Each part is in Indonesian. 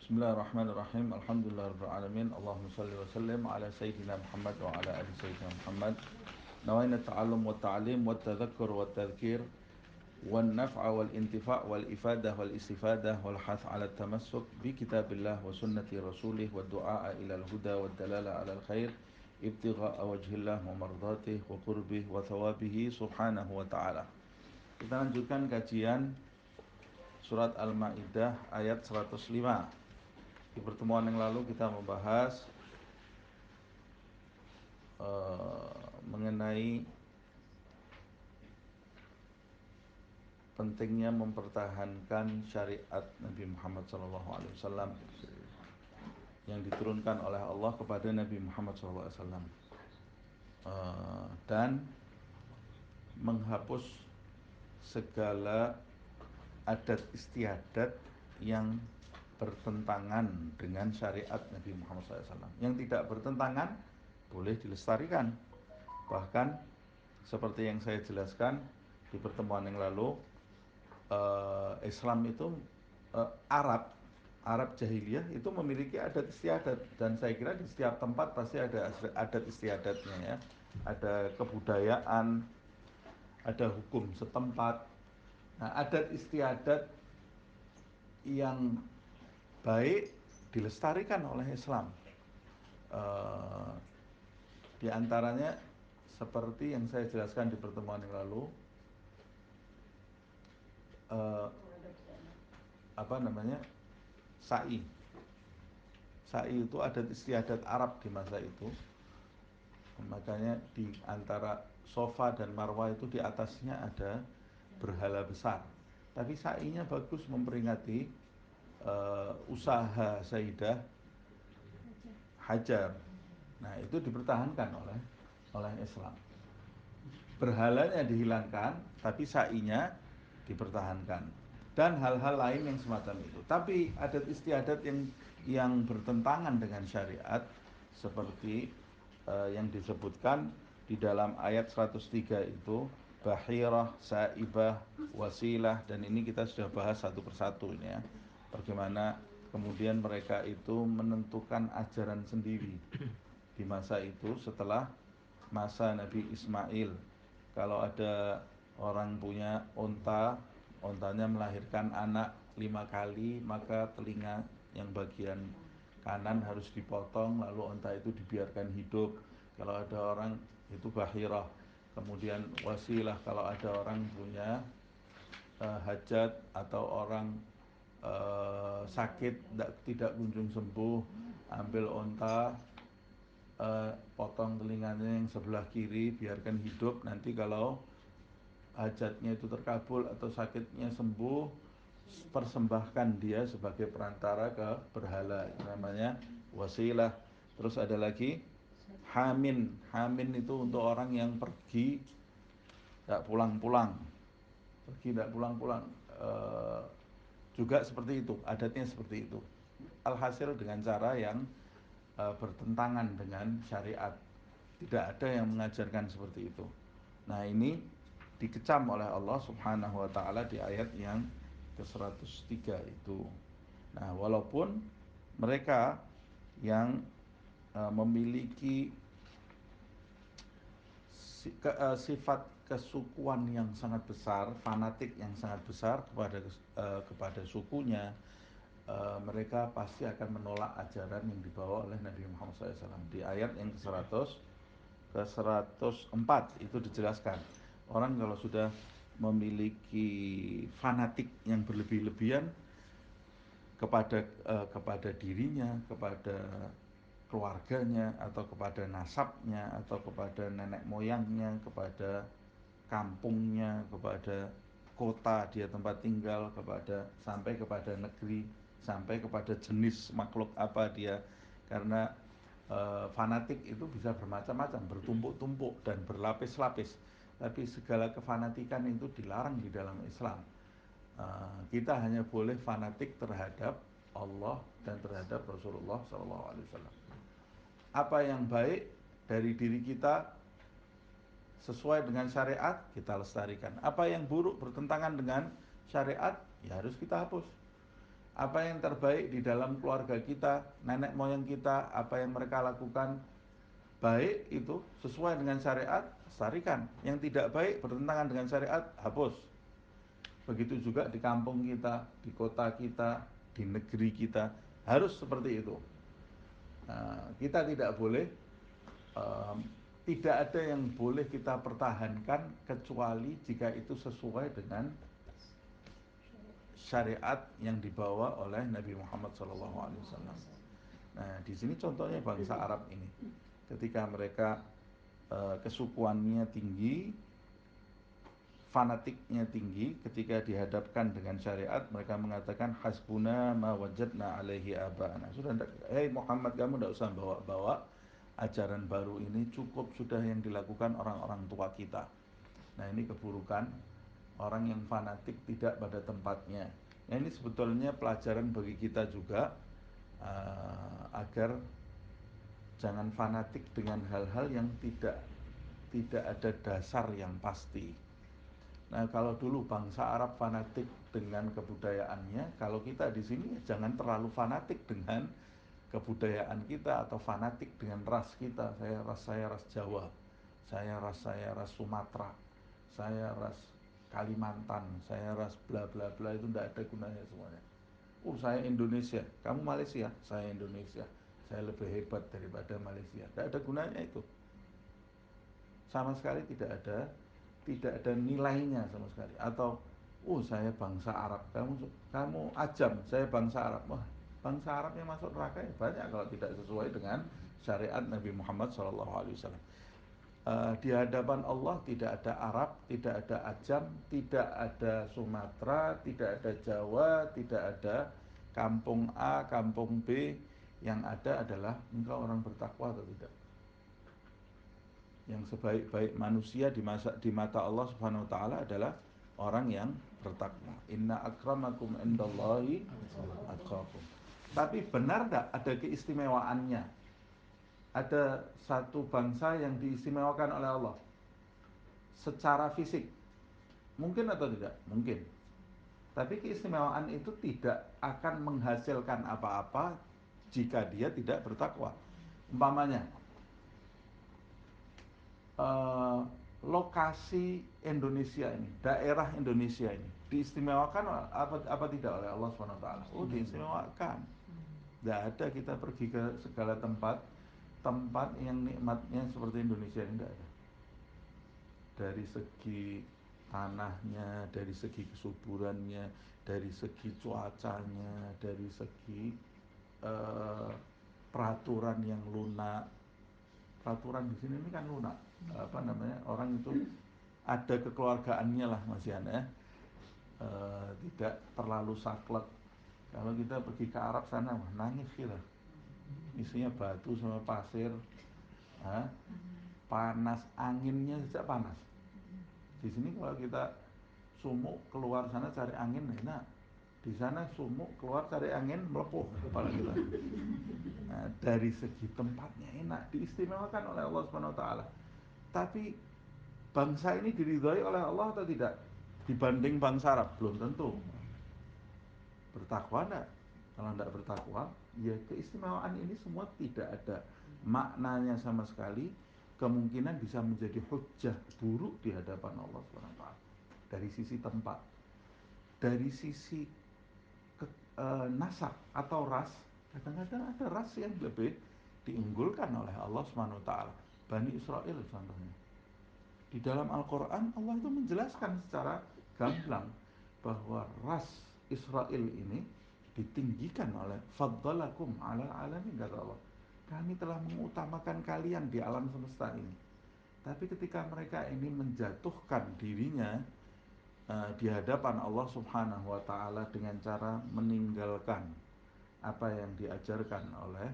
Bismillahirrahmanirrahim. Alhamdulillahirabbil alamin. Allahumma shalli wa sallim ala sayyidina Muhammad wa ala ali sayyidina Muhammad. Nawaina ta'allum wa ta'lim wa tadhakkur wa tadhkir wan naf'a wal intifa' wal ifadah wal istifadah wal hath 'ala tamassuk bi kitabillah wa sunnati rasulih wa du'a ila al-huda wa dalala 'ala al-khair ibtigha'a wajhillah wa mardatih wa qurbih wa thawabih subhanahu wa ta'ala. Kita lanjutkan kajian surat Al-Maidah ayat 105. Di pertemuan yang lalu kita membahas mengenai pentingnya mempertahankan syariat Nabi Muhammad SAW yang diturunkan oleh Allah kepada Nabi Muhammad SAW, dan menghapus segala adat istiadat yang bertentangan dengan syariat Nabi Muhammad SAW. Yang tidak bertentangan boleh dilestarikan. Bahkan seperti yang saya jelaskan di pertemuan yang lalu, Islam itu Arab jahiliyah itu memiliki adat istiadat, dan saya kira di setiap tempat pasti ada adat istiadatnya ya. Ada kebudayaan, ada hukum setempat. Nah, adat istiadat yang baik dilestarikan oleh Islam. Di antaranya seperti yang saya jelaskan di pertemuan yang lalu, sa'i. Sa'i itu adat istiadat Arab di masa itu. Makanya di antara Sofa dan Marwah itu di atasnya ada berhala besar. Tapi sa'inya bagus, memperingati usaha Sayyidah Hajar. Nah, itu dipertahankan oleh Islam. Berhalanya dihilangkan, tapi sa'inya dipertahankan. Dan hal-hal lain yang semacam itu. Tapi adat istiadat yang bertentangan dengan syariat seperti yang disebutkan di dalam ayat 103 itu, bahirah, sa'ibah, wasilah, dan ini kita sudah bahas satu persatu ini ya. Bagaimana kemudian mereka itu menentukan ajaran sendiri di masa itu setelah masa Nabi Ismail. Kalau ada orang punya ontanya melahirkan anak 5 kali, maka telinga yang bagian kanan harus dipotong, lalu onta itu dibiarkan hidup. Kalau ada orang itu bahirah. Kemudian wasilah, kalau ada orang punya hajat atau orang sakit tidak kunjung sembuh, ambil onta, potong telinganya yang sebelah kiri, biarkan hidup. Nanti kalau hajatnya itu terkabul atau sakitnya sembuh, persembahkan dia sebagai perantara ke berhala, itu namanya wasilah. Terus ada lagi hamin itu untuk orang yang pergi tidak pulang-pulang, juga seperti itu, adatnya seperti itu. Alhasil dengan cara yang bertentangan dengan syariat. Tidak ada yang mengajarkan seperti itu. Nah, ini dikecam oleh Allah Subhanahu wa taala di ayat yang ke-103 itu. Nah, walaupun mereka yang memiliki sifat kesukuan yang sangat besar, fanatik yang sangat besar kepada sukunya, mereka pasti akan menolak ajaran yang dibawa oleh Nabi Muhammad SAW. Di ayat yang ke-104 itu dijelaskan, orang kalau sudah memiliki fanatik yang berlebih-lebihan kepada dirinya, kepada keluarganya, atau kepada nasabnya, atau kepada nenek moyangnya, kepada kampungnya, kepada kota dia tempat tinggal, sampai kepada negeri, sampai kepada jenis makhluk apa dia. Karena fanatik itu bisa bermacam-macam, bertumpuk-tumpuk dan berlapis-lapis. Tapi segala kefanatikan itu dilarang di dalam Islam. Kita hanya boleh fanatik terhadap Allah dan terhadap Rasulullah SAW. Apa yang baik dari diri kita sesuai dengan syariat, kita lestarikan. Apa yang buruk bertentangan dengan syariat, ya harus kita hapus. apa yang terbaik di dalam keluarga kita, nenek moyang kita, apa yang mereka lakukan baik itu sesuai dengan syariat, lestarikan. Yang tidak baik bertentangan dengan syariat, hapus. Begitu juga di kampung kita, di kota kita, di negeri kita, harus seperti itu. Kita tidak boleh, tidak ada yang boleh kita pertahankan kecuali jika itu sesuai dengan syariat yang dibawa oleh Nabi Muhammad SAW. Nah, di sini contohnya bangsa Arab ini, ketika mereka kesukuannya tinggi, fanatiknya tinggi, ketika dihadapkan dengan syariat, mereka mengatakan hasbuna ma wajadna alaihi aba'ana. Sudah, hei Muhammad, kamu tidak usah bawa-bawa ajaran baru ini, cukup sudah yang dilakukan orang-orang tua kita. Nah, ini keburukan orang yang fanatik tidak pada tempatnya. Nah, ini sebetulnya pelajaran bagi kita juga, agar jangan fanatik dengan hal-hal yang tidak ada dasar yang pasti. Nah, kalau dulu bangsa Arab fanatik dengan kebudayaannya, kalau kita di sini jangan terlalu fanatik dengan kebudayaan kita atau fanatik dengan ras kita. Saya ras Jawa, saya ras Sumatera, saya ras Kalimantan, saya ras bla bla bla, itu tidak ada gunanya semuanya. Saya Indonesia, kamu Malaysia, saya Indonesia, saya lebih hebat daripada Malaysia. Tidak ada gunanya itu. Sama sekali tidak ada nilainya sama sekali. Atau saya bangsa Arab, kamu Ajam, saya bangsa Arab. Wah, bangsa Arab yang masuk neraka ya banyak kalau tidak sesuai dengan syariat Nabi Muhammad SAW. Di hadapan Allah tidak ada Arab, tidak ada Ajam, tidak ada Sumatera, tidak ada Jawa, tidak ada kampung A, kampung B. Yang ada adalah engkau orang bertakwa atau tidak. Yang sebaik-baik manusia di mata Allah Subhanahu wa taala adalah orang yang bertakwa. Inna akramakum indallahi atqakum. Tapi benar enggak ada keistimewaannya? Ada satu bangsa yang diistimewakan oleh Allah secara fisik. Mungkin atau tidak? Mungkin. Tapi keistimewaan itu tidak akan menghasilkan apa-apa jika dia tidak bertakwa. Umpamanya, lokasi Indonesia ini, daerah Indonesia ini diistimewakan apa tidak oleh Allah SWT? Diistimewakan. Tidak ada kita pergi ke segala tempat yang nikmatnya seperti Indonesia ini, tidak ada. Dari segi tanahnya, dari segi kesuburannya, dari segi cuacanya, dari segi peraturan yang lunak. Peraturan di sini ini kan lunak. Orang itu ada kekeluargaannya lah, Mas Yan, ya. Tidak terlalu saklek. Kalau kita pergi ke Arab sana, nangis kita. Isinya batu sama pasir, panas, anginnya saja panas. Di sini kalau kita sumuk keluar sana cari angin enak, di sana sumuk keluar cari angin melepuh kepala kita. Nah, dari segi tempatnya enak, diistimewakan oleh Allah Subhanahu wa taala. Tapi bangsa ini diridhoi oleh Allah atau tidak? Dibanding bangsa Arab belum tentu. Bertakwa enggak? Kalau enggak bertakwa, ya keistimewaan ini semua tidak ada maknanya sama sekali. Kemungkinan bisa menjadi hujjah buruk di hadapan Allah SWT. Dari sisi tempat, dari sisi nasab atau ras, kadang-kadang ada ras yang lebih diunggulkan oleh Allah SWT. Bani Israel contohnya. Di dalam Al-Quran Allah itu menjelaskan secara gamblang bahwa ras Israel ini ditinggikan oleh faddalakum ala alamin, kata Allah. Kami telah mengutamakan kalian di alam semesta ini. Tapi ketika mereka ini menjatuhkan dirinya di hadapan Allah Subhanahu wa taala dengan cara meninggalkan apa yang diajarkan oleh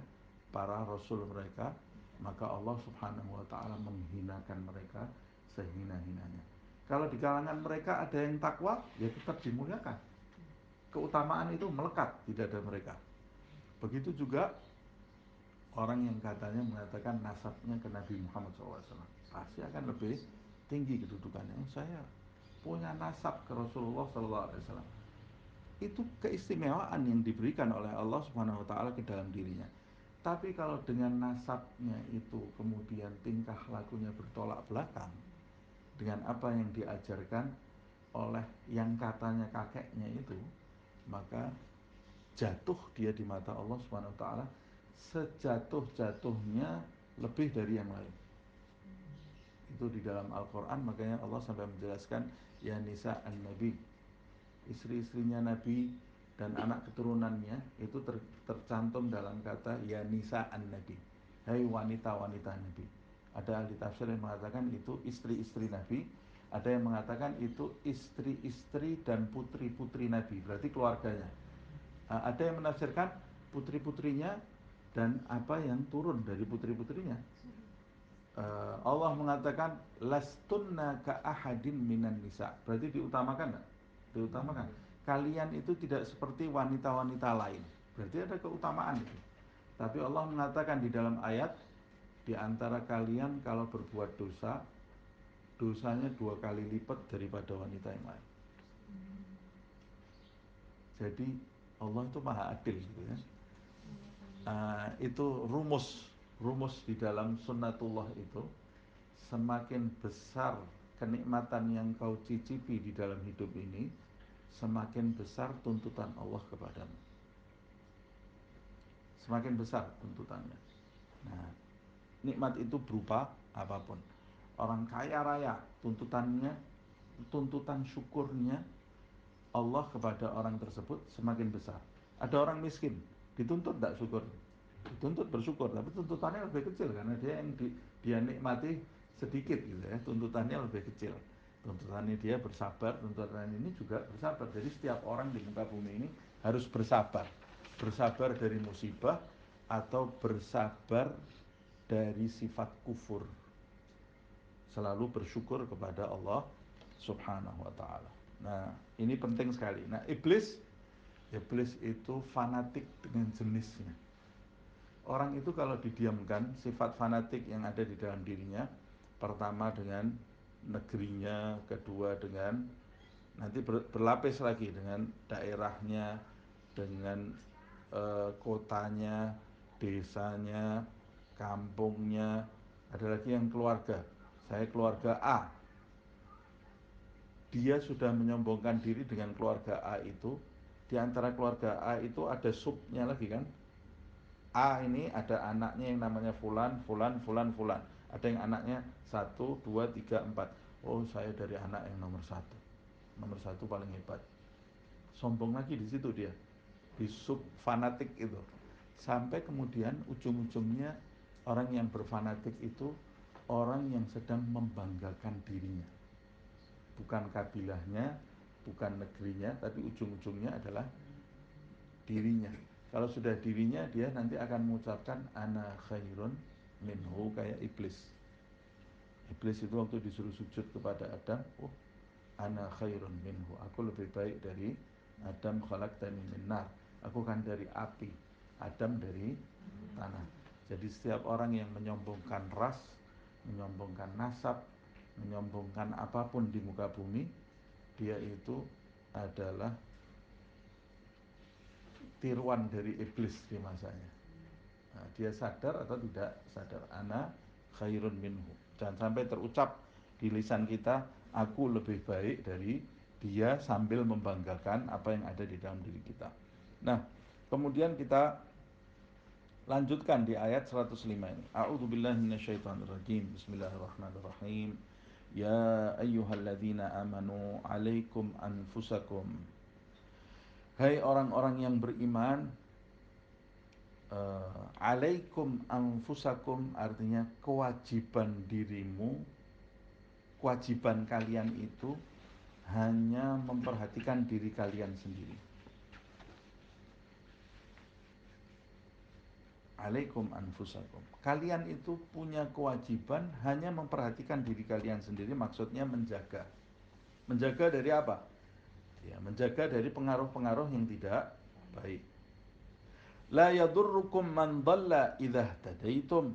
para rasul mereka, maka Allah Subhanahu wa taala menghinakan mereka sehina-hinanya. Kalau di kalangan mereka ada yang takwa, ya tetap dimuliakan. Keutamaan itu melekat di dada mereka. Begitu juga orang yang katanya mengatakan nasabnya ke Nabi Muhammad SAW, pasti akan lebih tinggi kedudukannya. Saya punya nasab ke Rasulullah SAW. itu keistimewaan yang diberikan oleh Allah Subhanahu wa taala ke dalam dirinya. Tapi kalau dengan nasabnya itu kemudian tingkah lakunya bertolak belakang dengan apa yang diajarkan oleh yang katanya kakeknya itu, maka jatuh dia di mata Allah Subhanahu wa taala sejatuh-jatuhnya lebih dari yang lain. Itu di dalam Al-Qur'an, makanya Allah sampai menjelaskan ya nisa an-nabi, istri-istrinya Nabi dan anak keturunannya itu tercantum dalam kata ya nisa an-nabi, hai wanita-wanita Nabi. Ada ahli tafsir yang mengatakan itu istri-istri Nabi, ada yang mengatakan itu istri-istri dan putri-putri Nabi, berarti keluarganya. Ada yang menafsirkan putri-putrinya dan apa yang turun dari putri-putrinya. Allah mengatakan lastunna ka ahadin minan nisa, berarti diutamakan enggak? Diutamakan. Kalian itu tidak seperti wanita-wanita lain, berarti ada keutamaan itu. Tapi Allah mengatakan di dalam ayat, di antara kalian kalau berbuat dosa, dosanya 2 kali lipat daripada wanita yang lain. Jadi Allah itu maha adil gitu ya. Itu rumus di dalam sunnatullah itu, semakin besar kenikmatan yang kau cicipi di dalam hidup ini, semakin besar tuntutan Allah kepadamu. Semakin besar tuntutannya. Nah, nikmat itu berupa apapun. Orang kaya raya, tuntutan syukurnya Allah kepada orang tersebut semakin besar. Ada orang miskin, dituntut tidak syukur? Dituntut bersyukur, tapi tuntutannya lebih kecil karena dia nikmati sedikit gitu ya, tuntutannya lebih kecil. Tuntutannya dia bersabar, tuntutan ini juga bersabar. Jadi setiap orang di muka bumi ini harus bersabar. Bersabar dari musibah atau bersabar dari sifat kufur. Selalu bersyukur kepada Allah Subhanahu wa taala. Nah, ini penting sekali. Nah, iblis itu fanatik dengan jenisnya. Orang itu kalau didiamkan, sifat fanatik yang ada di dalam dirinya, pertama dengan negerinya, kedua dengan nanti berlapis lagi dengan daerahnya, dengan kotanya, desanya, kampungnya, ada lagi yang keluarga. Saya keluarga A. Dia sudah menyombongkan diri dengan keluarga A itu. Di antara keluarga A itu ada subnya lagi kan. A ini ada anaknya yang namanya fulan. Ada yang anaknya 1, 2, 3, 4. Oh, saya dari anak yang nomor 1. Nomor 1 paling hebat. Sombong lagi di situ dia. Di sub fanatik itu. Sampai kemudian ujung-ujungnya orang yang berfanatik itu orang yang sedang membanggakan dirinya. Bukan kabilahnya, bukan negerinya, tapi ujung-ujungnya adalah dirinya. Kalau sudah dirinya, dia nanti akan mengucapkan ana khairun minhu, kayak iblis. Iblis itu waktu disuruh sujud kepada Adam, oh ana khairun minhu, aku lebih baik dari Adam, khalaqtani min nar, aku kan dari api, Adam dari tanah. Jadi setiap orang yang menyombongkan ras, menyombongkan nasab, menyombongkan apapun di muka bumi, dia itu adalah tiruan dari iblis di masanya. Nah, dia sadar atau tidak sadar, ana khairun minhu. Jangan sampai terucap di lisan kita, aku lebih baik dari dia, sambil membanggakan apa yang ada di dalam diri kita. Nah, kemudian kita lanjutkan di ayat 105 ini. A'udzubillahi minasyaitonirrajim. Bismillahirrahmanirrahim. Ya ayyuhalladzina amanu alaikum anfusakum. Hai orang-orang yang beriman, alaikum anfusakum artinya kewajiban dirimu, kewajiban kalian itu hanya memperhatikan diri kalian sendiri. Alaikum anfusakum, kalian itu punya kewajiban hanya memperhatikan diri kalian sendiri. Maksudnya menjaga dari apa? Ya, menjaga dari pengaruh-pengaruh yang tidak baik. La yadurrukum man dhalla idza tadaitum.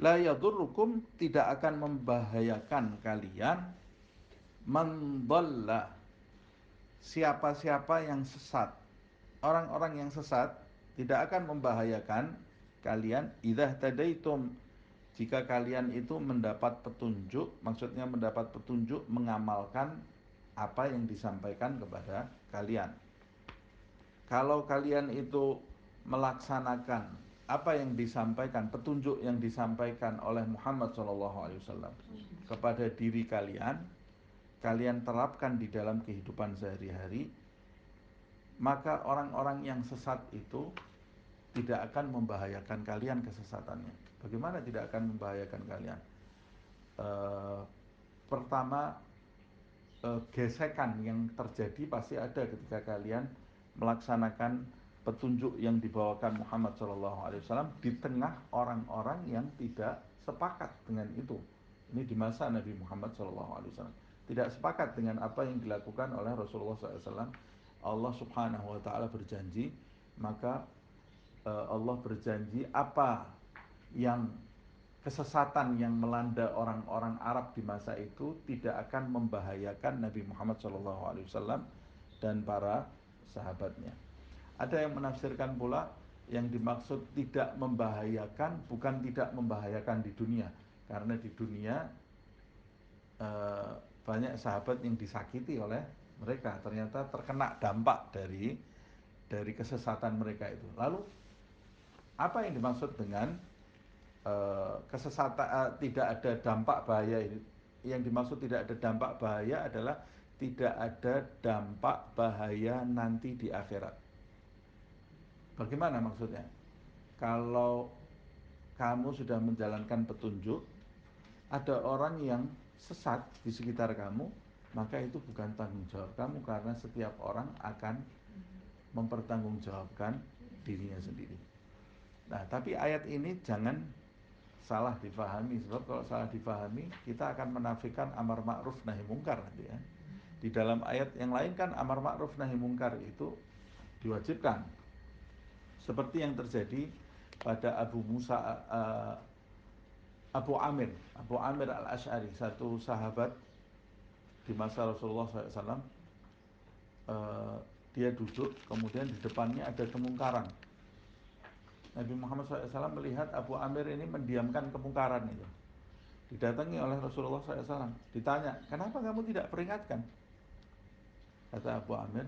La yadurrukum, tidak akan membahayakan kalian, man dhalla, siapa-siapa yang sesat. Orang-orang yang sesat tidak akan membahayakan kalian idza tadaitum, jika kalian itu mendapat petunjuk, maksudnya mendapat petunjuk mengamalkan apa yang disampaikan kepada kalian. Kalau kalian itu melaksanakan apa yang disampaikan, petunjuk yang disampaikan oleh Muhammad SAW kepada diri kalian, kalian terapkan di dalam kehidupan sehari-hari, maka orang-orang yang sesat itu tidak akan membahayakan kalian kesesatannya. Bagaimana tidak akan membahayakan kalian? Pertama, gesekan yang terjadi pasti ada ketika kalian melaksanakan petunjuk yang dibawakan Muhammad SAW di tengah orang-orang yang tidak sepakat dengan itu. Ini di masa Nabi Muhammad SAW tidak sepakat dengan apa yang dilakukan oleh Rasulullah SAW. Allah Subhanahu Wa Taala berjanji, maka Allah berjanji apa yang kesesatan yang melanda orang-orang Arab di masa itu tidak akan membahayakan Nabi Muhammad SAW dan para sahabatnya. Ada yang menafsirkan pula yang dimaksud tidak membahayakan bukan tidak membahayakan di dunia, karena di dunia banyak sahabat yang disakiti oleh mereka, ternyata terkena dampak dari kesesatan mereka itu. Lalu apa yang dimaksud dengan kesesatan tidak ada dampak bahaya ini? Yang dimaksud tidak ada dampak bahaya adalah tidak ada dampak bahaya nanti di akhirat. Bagaimana maksudnya? Kalau kamu sudah menjalankan petunjuk, ada orang yang sesat di sekitar kamu, maka itu bukan tanggung jawab kamu, karena setiap orang akan mempertanggungjawabkan dirinya sendiri. Nah, tapi ayat ini jangan salah difahami, sebab kalau salah difahami kita akan menafikan amar ma'ruf nahi mungkar nanti ya. Di dalam ayat yang lain kan amar ma'ruf nahi mungkar itu diwajibkan, seperti yang terjadi pada Abu Amir al-Ash'ari, satu sahabat di masa Rasulullah SAW. Dia duduk, kemudian di depannya ada kemungkaran. Nabi Muhammad SAW melihat Abu Amir ini mendiamkan kemungkaran itu. Didatangi oleh Rasulullah SAW, ditanya, kenapa kamu tidak peringatkan? Kata Abu Amir,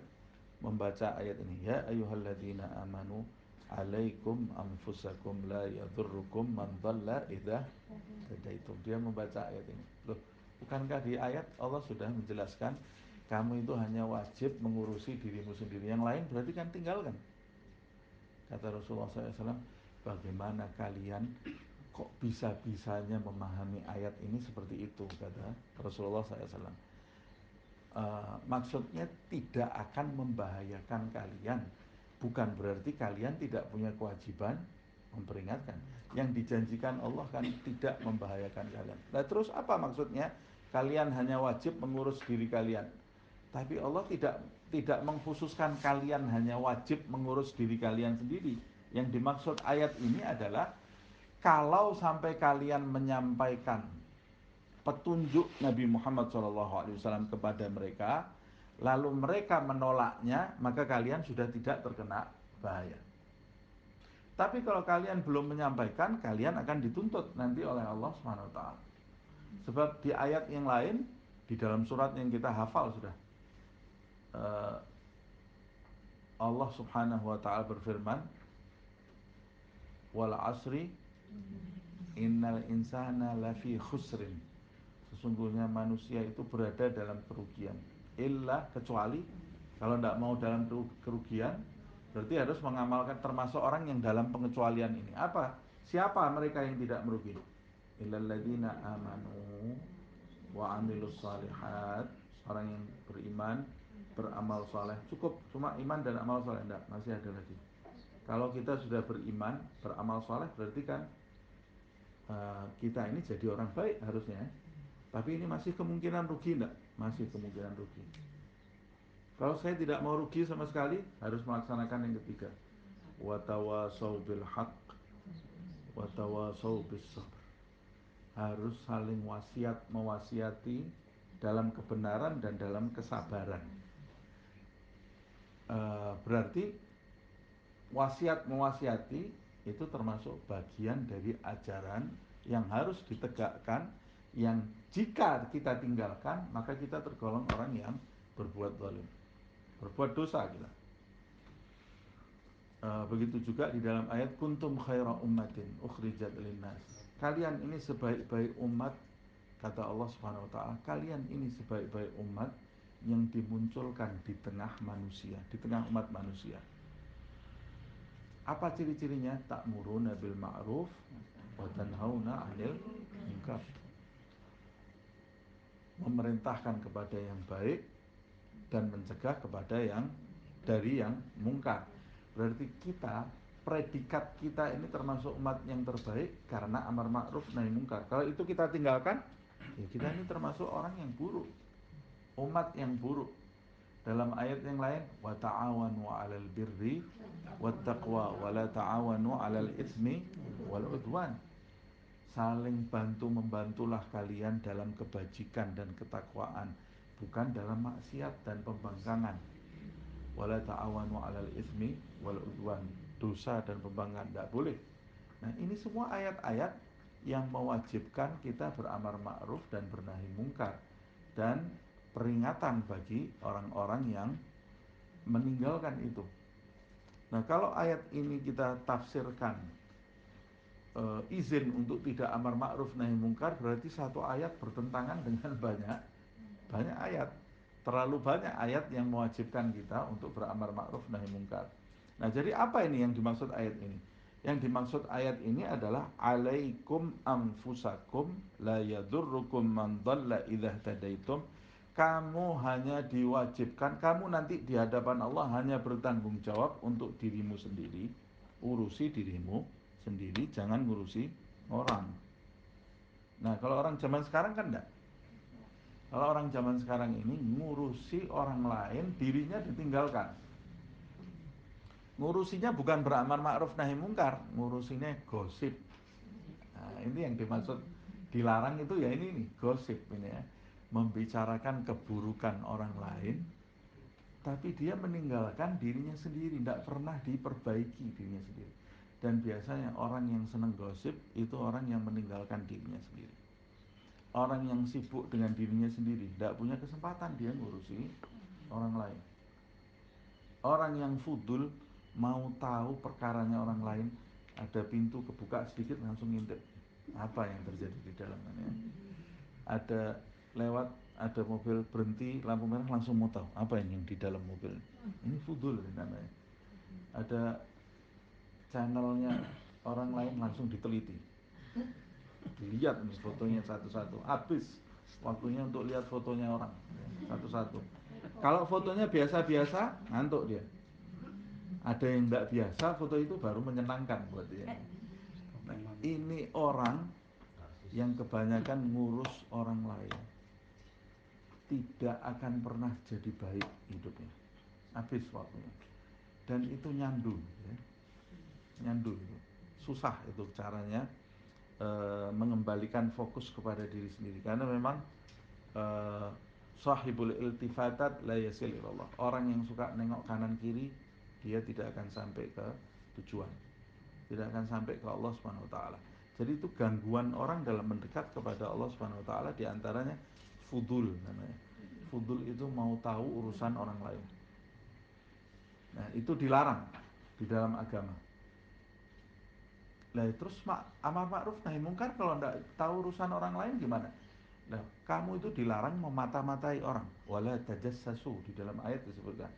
membaca ayat ini, ya ayyuhalladzina amanu alaikum anfusakum la yadhurrukum man dhalla idza hadaitum. Dia membaca ayat ini. Loh, bukankah di ayat Allah sudah menjelaskan kamu itu hanya wajib mengurusi dirimu sendiri, yang lain berarti kan tinggalkan. Kata Rasulullah SAW, bagaimana kalian kok bisa-bisanya memahami ayat ini seperti itu, kata Rasulullah SAW. Maksudnya tidak akan membahayakan kalian, bukan berarti kalian tidak punya kewajiban memperingatkan. Yang dijanjikan Allah kan tidak membahayakan kalian. Nah, terus apa maksudnya? Kalian hanya wajib mengurus diri kalian, tapi Allah tidak mengkhususkan kalian hanya wajib mengurus diri kalian sendiri. Yang dimaksud ayat ini adalah kalau sampai kalian menyampaikan petunjuk Nabi Muhammad SAW kepada mereka, lalu mereka menolaknya, maka kalian sudah tidak terkena bahaya. Tapi kalau kalian belum menyampaikan, kalian akan dituntut nanti oleh Allah SWT. Sebab di ayat yang lain, di dalam surat yang kita hafal sudah, Allah Subhanahu wa taala berfirman, wal asri innal insana lafi khusrin. Sesungguhnya manusia itu berada dalam kerugian. Illa, kecuali, kalau tidak mau dalam kerugian, berarti harus mengamalkan, termasuk orang yang dalam pengecualian ini. Apa? Siapa mereka yang tidak merugi? Illal ladzina amanu wa amilus salihat. Orang yang beriman, beramal saleh. Cukup cuma iman dan amal saleh? Tidak, masih ada lagi. Kalau kita sudah beriman, beramal saleh, berarti kan kita ini jadi orang baik harusnya. Tapi ini masih kemungkinan rugi enggak? Masih kemungkinan rugi. Kalau saya tidak mau rugi sama sekali, harus melaksanakan yang ketiga. Wa tawasau bil haqq wa tawasau bis sabr. Harus saling mewasiati dalam kebenaran dan dalam kesabaran. Berarti wasiat mewasiati itu termasuk bagian dari ajaran yang harus ditegakkan, yang jika kita tinggalkan maka kita tergolong orang yang berbuat zalim, berbuat dosa kita. Begitu juga di dalam ayat kuntum khaira ummatin ukhrijat linnas. Kalian ini sebaik-baik umat, kata Allah Subhanahu wa taala, kalian ini sebaik-baik umat yang dimunculkan di tengah manusia, di tengah umat manusia. Apa ciri-cirinya? Ta'muruna bil ma'ruf wa tanhauna 'anil munkar. Memerintahkan kepada yang baik dan mencegah kepada yang dari yang mungkar. Berarti kita, predikat kita ini termasuk umat yang terbaik karena amar ma'ruf nahi mungkar. Kalau itu kita tinggalkan, ya kita ini termasuk orang yang buruk, umat yang buruk. Dalam ayat yang lain, wa ta'awanu 'alal birri wat taqwa wa la ta'awanu 'alal itsmi wal 'udwan. Saling bantu membantulah kalian dalam kebajikan dan ketakwaan, bukan dalam maksiat dan pembangkangan. Wala ta'awanu 'alal itsmi wal 'udwan. Dosa dan pembangkangan tidak boleh. Nah, ini semua ayat-ayat yang mewajibkan kita beramar ma'ruf dan bernahi mungkar, dan peringatan bagi orang-orang yang meninggalkan itu. Nah, kalau ayat ini kita tafsirkan izin untuk tidak amar ma'ruf nahi mungkar, berarti satu ayat bertentangan dengan banyak ayat. Terlalu banyak ayat yang mewajibkan kita untuk beramar ma'ruf nahi mungkar. Nah, jadi apa ini yang dimaksud ayat ini? Yang dimaksud ayat ini adalah alaikum anfusakum la yadurrukum man dhalla idza tadaitum. Kamu hanya diwajibkan, kamu nanti di hadapan Allah hanya bertanggung jawab untuk dirimu sendiri. Urusi dirimu sendiri, jangan ngurusi orang. Nah, kalau orang zaman sekarang kan enggak. Kalau orang zaman sekarang ini ngurusi orang lain, dirinya ditinggalkan. Ngurusinya bukan beramar ma'ruf nahi mungkar, ngurusinya gosip. Nah, ini yang dimaksud dilarang itu ya ini nih, gosip ini ya. Membicarakan keburukan orang lain, tapi dia meninggalkan dirinya sendiri, tidak pernah diperbaiki dirinya sendiri. Dan biasanya orang yang senang gosip itu orang yang meninggalkan dirinya sendiri. Orang yang sibuk dengan dirinya sendiri, tidak punya kesempatan dia ngurusi orang lain. Orang yang fudul, mau tahu perkaranya orang lain, ada pintu kebuka sedikit langsung ngintip apa yang terjadi di dalamnya. Ada lewat, ada mobil berhenti lampu merah langsung mau tahu apa yang di dalam mobil. Ini fudul namanya. Ada channelnya orang lain langsung diteliti, dilihat nih fotonya satu-satu, habis waktunya untuk lihat fotonya orang satu-satu. Kalau fotonya biasa-biasa, ngantuk dia. Ada yang tidak biasa, foto itu baru menyenangkan buat dia. Nah, ini orang yang kebanyakan ngurus orang lain, tidak akan pernah jadi baik hidupnya, habis waktunya. Dan itu nyandu ya. Nyandu itu susah itu caranya mengembalikan fokus kepada diri sendiri, karena memang sahibul iltifatat la yasil ilallah. Orang yang suka nengok kanan kiri, dia tidak akan sampai ke tujuan, tidak akan sampai ke Allah Subhanahu wa taala. Jadi itu gangguan orang dalam mendekat kepada Allah Subhanahu wa taala, di antaranya fudul namanya. Fudul itu mau tahu urusan orang lain. Nah, itu dilarang di dalam agama. Lah terus amar ma'ruf nahi mungkar kalau tidak tahu urusan orang lain gimana? Nah, kamu itu dilarang memata-matai orang. Wala tajassasu, di dalam ayat disebutkan.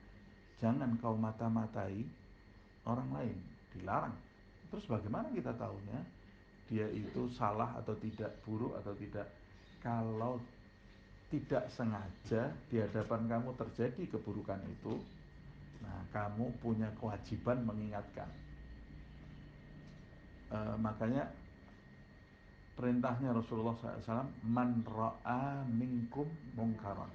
Jangan kau mata-matai orang lain, dilarang. Terus bagaimana kita tahunya dia itu salah atau tidak, buruk atau tidak? Kalau tidak sengaja di hadapan kamu terjadi keburukan itu, nah kamu punya kewajiban mengingatkan. Makanya perintahnya Rasulullah SAW, man ra'a minkum mungkaran.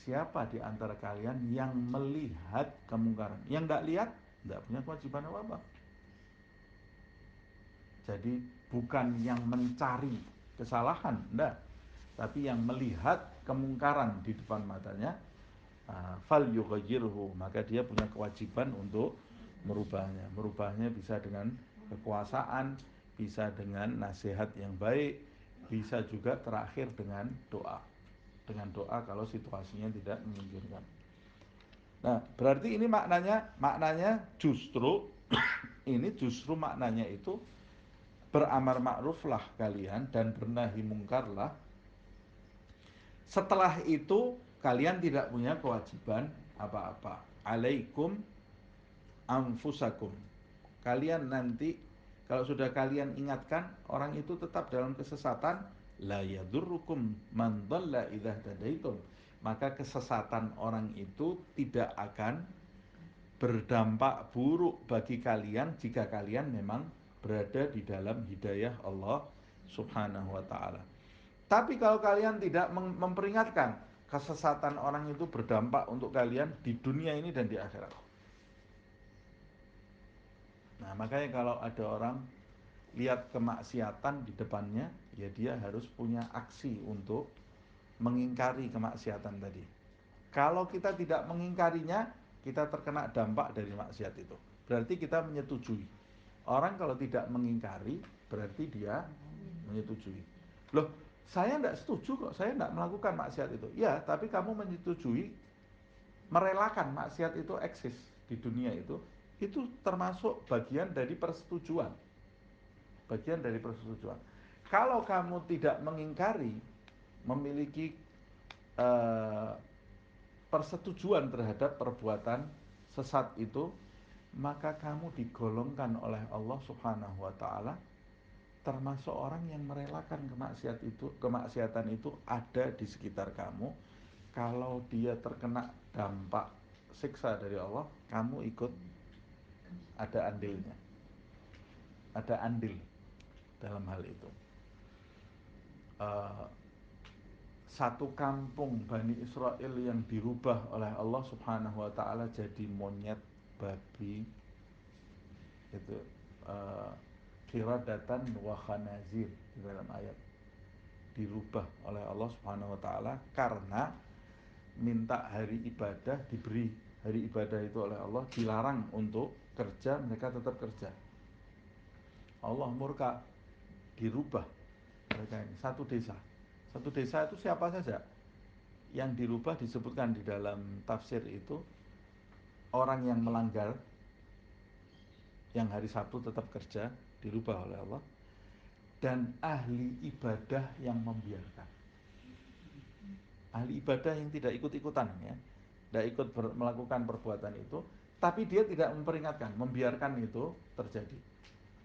Siapa di antara kalian yang melihat kemungkaran? Yang tidak lihat, tidak punya kewajiban apa-apa. Jadi bukan yang mencari kesalahan, tidak, tapi yang melihat kemungkaran di depan matanya, fal yughayyirhu, maka dia punya kewajiban untuk merubahnya. Merubahnya bisa dengan kekuasaan, bisa dengan nasihat yang baik, bisa juga terakhir dengan doa. Dengan doa kalau situasinya tidak memungkinkan. Nah, berarti ini maknanya justru ini justru maknanya itu beramar ma'ruflah kalian dan bernahi mungkarlah. Setelah itu kalian tidak punya kewajiban apa-apa. Alaikum anfusakum. Kalian nanti kalau sudah kalian ingatkan orang itu tetap dalam kesesatan, la yadurrukum man dhalla idza tadaitum. Maka kesesatan orang itu tidak akan berdampak buruk bagi kalian jika kalian memang berada di dalam hidayah Allah Subhanahu wa taala. Tapi kalau kalian tidak memperingatkan, kesesatan orang itu berdampak untuk kalian di dunia ini dan di akhirat. Nah, makanya kalau ada orang lihat kemaksiatan di depannya, ya dia harus punya aksi untuk mengingkari kemaksiatan tadi. Kalau kita tidak mengingkarinya, kita terkena dampak dari maksiat itu. Berarti kita menyetujui. Orang kalau tidak mengingkari, berarti dia menyetujui. Loh, saya tidak setuju kok, saya tidak melakukan maksiat itu. Ya, tapi kamu menyetujui, merelakan maksiat itu eksis di dunia itu termasuk bagian dari persetujuan. Bagian dari persetujuan. Kalau kamu tidak mengingkari, memiliki persetujuan terhadap perbuatan sesat itu, maka kamu digolongkan oleh Allah Subhanahu wa taala termasuk orang yang merelakan kemaksiatan itu ada di sekitar kamu. Kalau dia terkena dampak siksa dari Allah, kamu ikut ada andilnya. Ada andil dalam hal itu. Satu kampung Bani Israel yang dirubah oleh Allah Subhanahu wa taala jadi monyet, babi, itu qiradatan wa khanazir di dalam ayat, dirubah oleh Allah Subhanahu wa taala karena minta hari ibadah, diberi hari ibadah itu oleh Allah, dilarang untuk kerja, mereka tetap kerja. Allah murka, dirubah mereka ini. Satu desa itu siapa saja yang dirubah disebutkan di dalam tafsir itu orang yang melanggar, yang hari Sabtu tetap kerja, dirubah oleh Allah, dan ahli ibadah yang membiarkan. Ahli ibadah yang tidak ikut-ikutan, ya, tidak ikut melakukan perbuatan itu, tapi dia tidak memperingatkan, membiarkan itu terjadi.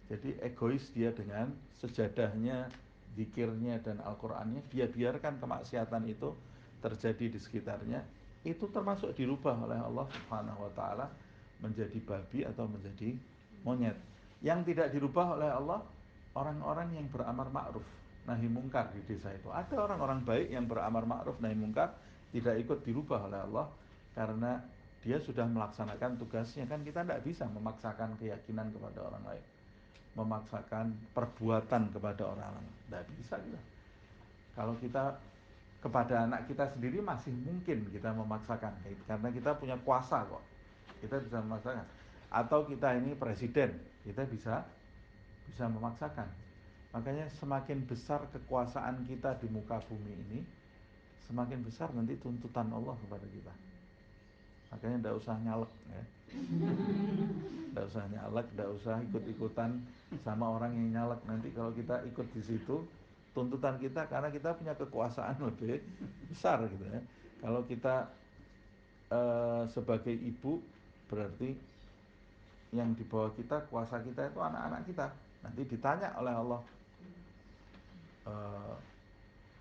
Jadi egois dia dengan sejadahnya, zikirnya dan Al-Qur'annya, dia biarkan kemaksiatan itu terjadi di sekitarnya. Itu termasuk dirubah oleh Allah Subhanahu wa taala menjadi babi atau menjadi monyet. Yang tidak dirubah oleh Allah, orang-orang yang beramar ma'ruf nahi mungkar di desa itu. Ada orang-orang baik yang beramar ma'ruf nahi mungkar, tidak ikut dirubah oleh Allah karena dia sudah melaksanakan tugasnya. Kan kita tidak bisa memaksakan keyakinan kepada orang lain, memaksakan perbuatan kepada orang lain, tidak bisa kita. Kalau kita kepada anak kita sendiri masih mungkin kita memaksakan, karena kita punya kuasa kok, kita bisa memaksakan. Atau kita ini presiden, kita bisa memaksakan. Makanya semakin besar kekuasaan kita di muka bumi ini, semakin besar nanti tuntutan Allah kepada kita. Makanya tidak usah nyalek, ya. Tidak usah nyalek, tidak usah ikut-ikutan sama orang yang nyalek. Nanti kalau kita ikut di situ, tuntutan kita karena kita punya kekuasaan lebih besar gitu, ya. Kalau kita sebagai ibu, berarti yang di bawah kita, kuasa kita itu anak-anak kita. Nanti ditanya oleh Allah,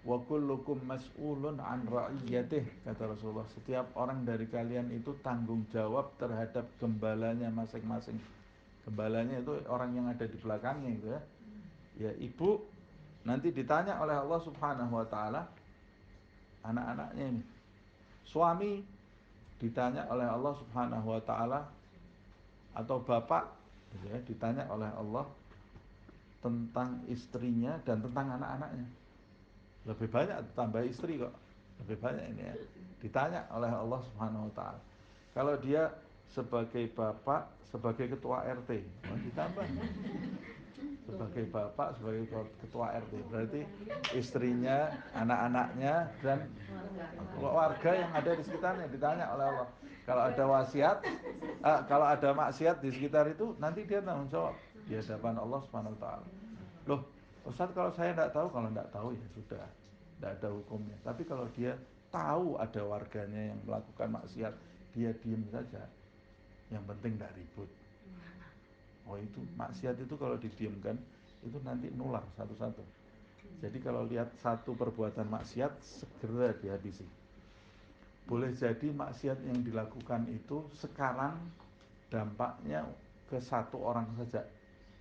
wa kullukum mas'ulun an ra'iyatih, kata Rasulullah, setiap orang dari kalian itu tanggung jawab terhadap gembalanya masing-masing. Gembalanya itu orang yang ada di belakangnya itu, ya. Ya, ibu nanti ditanya oleh Allah Subhanahu wa taala anak-anaknya ini. Suami ditanya oleh Allah Subhanahu wa taala, atau bapak gitu, ya, ditanya oleh Allah tentang istrinya dan tentang anak-anaknya. Lebih banyak tambah istri kok. lebih banyak ini ya. Ditanya oleh Allah Subhanahu wa taala. Kalau dia sebagai bapak, sebagai ketua RT, ditambah sebagai bapak, sebagai ketua RT, berarti istrinya, anak-anaknya, dan warga yang ada di sekitarnya ditanya oleh Allah. Kalau ada wasiat, kalau ada maksiat di sekitar itu, nanti dia tanggung jawab di hadapan Allah Subhanahu wa taala. Loh, Ustaz, kalau saya tidak tahu, kalau tidak tahu ya sudah, tidak ada hukumnya. Tapi kalau dia tahu ada warganya yang melakukan maksiat, dia diam saja. Yang penting tidak ribut. Oh, itu maksiat itu kalau didiamkan itu nanti nular satu-satu. Jadi kalau lihat satu perbuatan maksiat, segera dihabisi. Boleh jadi maksiat yang dilakukan itu sekarang dampaknya ke satu orang saja.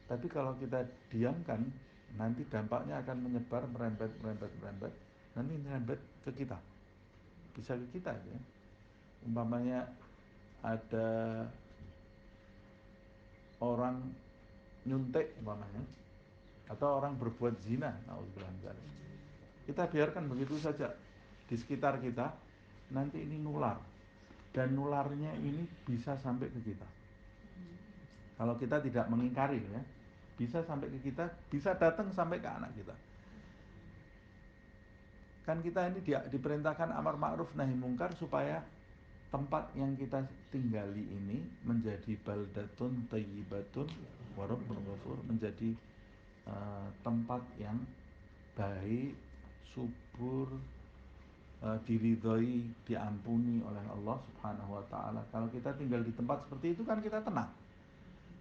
Tapi kalau kita diamkan, nanti dampaknya akan menyebar, merembet, nanti merembet ke kita. Bisa ke kita ya. Umpamanya ada orang nyuntik umpamanya, atau orang berbuat zina, naudzubillah, kita biarkan begitu saja di sekitar kita, nanti ini nular, dan nularnya ini bisa sampai ke kita. Kalau kita tidak mengingkari ya, bisa sampai ke kita, bisa datang sampai ke anak kita. Kan kita ini diperintahkan amar ma'ruf nahi mungkar supaya tempat yang kita tinggali ini menjadi baldatun thayyibatun wa rabbun ghafur, menjadi tempat yang baik, subur, diridhoi, diampuni oleh Allah Subhanahu wa taala. Kalau kita tinggal di tempat seperti itu kan kita tenang.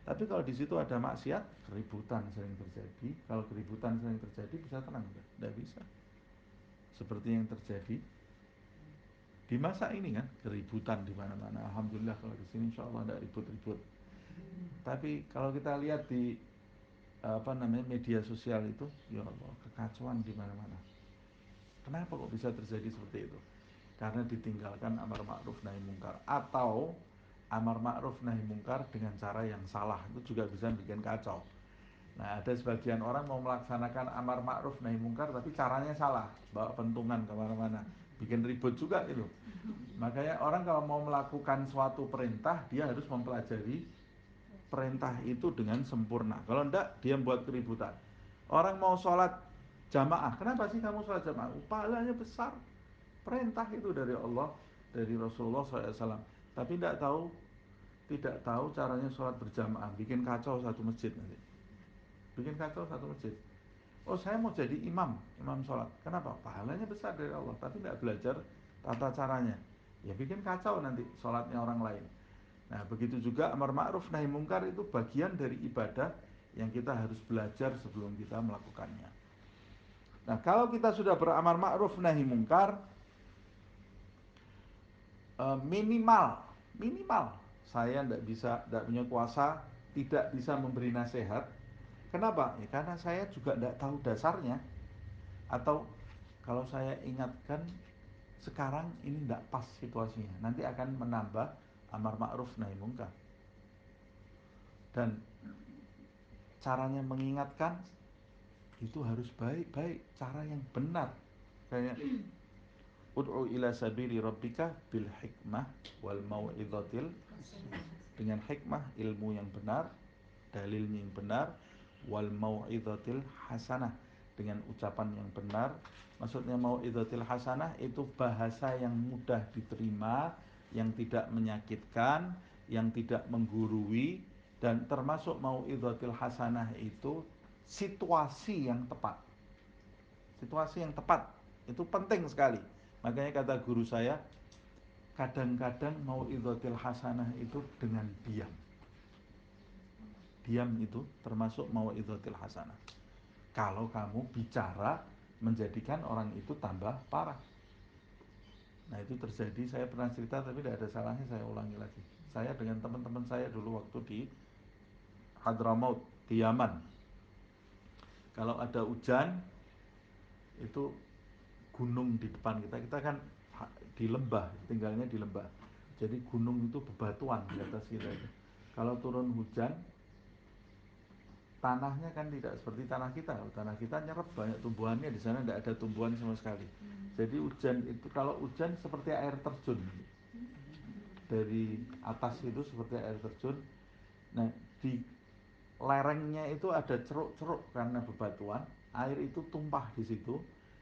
Tapi kalau di situ ada maksiat, keributan sering terjadi. Kalau keributan sering terjadi, bisa tenang? Tidak bisa. Seperti yang terjadi di masa ini kan, keributan di mana-mana. Alhamdulillah kalau di sini insya Allah tidak ribut-ribut. Tapi kalau kita lihat di media sosial itu, ya Allah, kekacauan di mana-mana. Kenapa kok bisa terjadi seperti itu? Karena ditinggalkan amar ma'ruf nahi mungkar, atau amar ma'ruf nahi mungkar dengan cara yang salah, itu juga bisa bikin kacau. Nah, ada sebagian orang mau melaksanakan amar ma'ruf nahi mungkar tapi caranya salah, bawa pentungan kemana-mana, bikin ribut juga itu. Makanya orang kalau mau melakukan suatu perintah, dia harus mempelajari perintah itu dengan sempurna. Kalau enggak, dia buat keributan. Orang mau sholat jamaah, kenapa sih kamu sholat jamaah? Pahalanya besar. Perintah itu dari Allah, dari Rasulullah SAW. Tapi tidak tahu caranya sholat berjamaah, bikin kacau satu masjid nanti. Bikin kacau satu masjid. Oh, saya mau jadi imam sholat. Kenapa? Pahalanya besar dari Allah, tapi tidak belajar tata caranya. Ya bikin kacau nanti sholatnya orang lain. Nah, begitu juga amar ma'ruf nahi mungkar itu bagian dari ibadah yang kita harus belajar sebelum kita melakukannya. Nah, kalau kita sudah beramar ma'ruf nahi mungkar, minimal saya tidak punya kuasa, tidak bisa memberi nasihat. Kenapa? Ya, karena saya juga tidak tahu dasarnya, atau kalau saya ingatkan sekarang ini tidak pas situasinya, nanti akan menambah amar ma'ruf nahi mungkar. Dan caranya mengingatkan itu harus baik-baik, cara yang benar. Kayak ud'u ila sabili rabbika bil hikmah wal mau'izatil, dengan hikmah, ilmu yang benar, dalilnya yang benar, wal mau'izatil hasanah, dengan ucapan yang benar. Maksudnya mau'izatil hasanah itu bahasa yang mudah diterima, yang tidak menyakitkan, yang tidak menggurui, dan termasuk mau'izatil hasanah itu situasi yang tepat. Situasi yang tepat itu penting sekali. Makanya kata guru saya, kadang-kadang mau'izatil hasanah itu dengan diam. Diam itu termasuk mau'izatil hasanah. Kalau kamu bicara menjadikan orang itu tambah parah. Nah, itu terjadi, saya pernah cerita tapi tidak ada salahnya saya ulangi lagi. Saya dengan teman-teman saya dulu waktu di Hadramaut, di Yaman. Kalau ada hujan, itu gunung di depan kita. Kita kan di lembah, tinggalnya di lembah. Jadi gunung itu bebatuan di atas kita itu. Kalau turun hujan, tanahnya kan tidak seperti tanah kita. Tanah kita nyerap banyak tumbuhannya, di sana tidak ada tumbuhan sama sekali. Jadi hujan itu, kalau hujan seperti air terjun, dari atas itu seperti air terjun. Nah, di lerengnya itu ada ceruk-ceruk karena bebatuan, air itu tumpah di situ,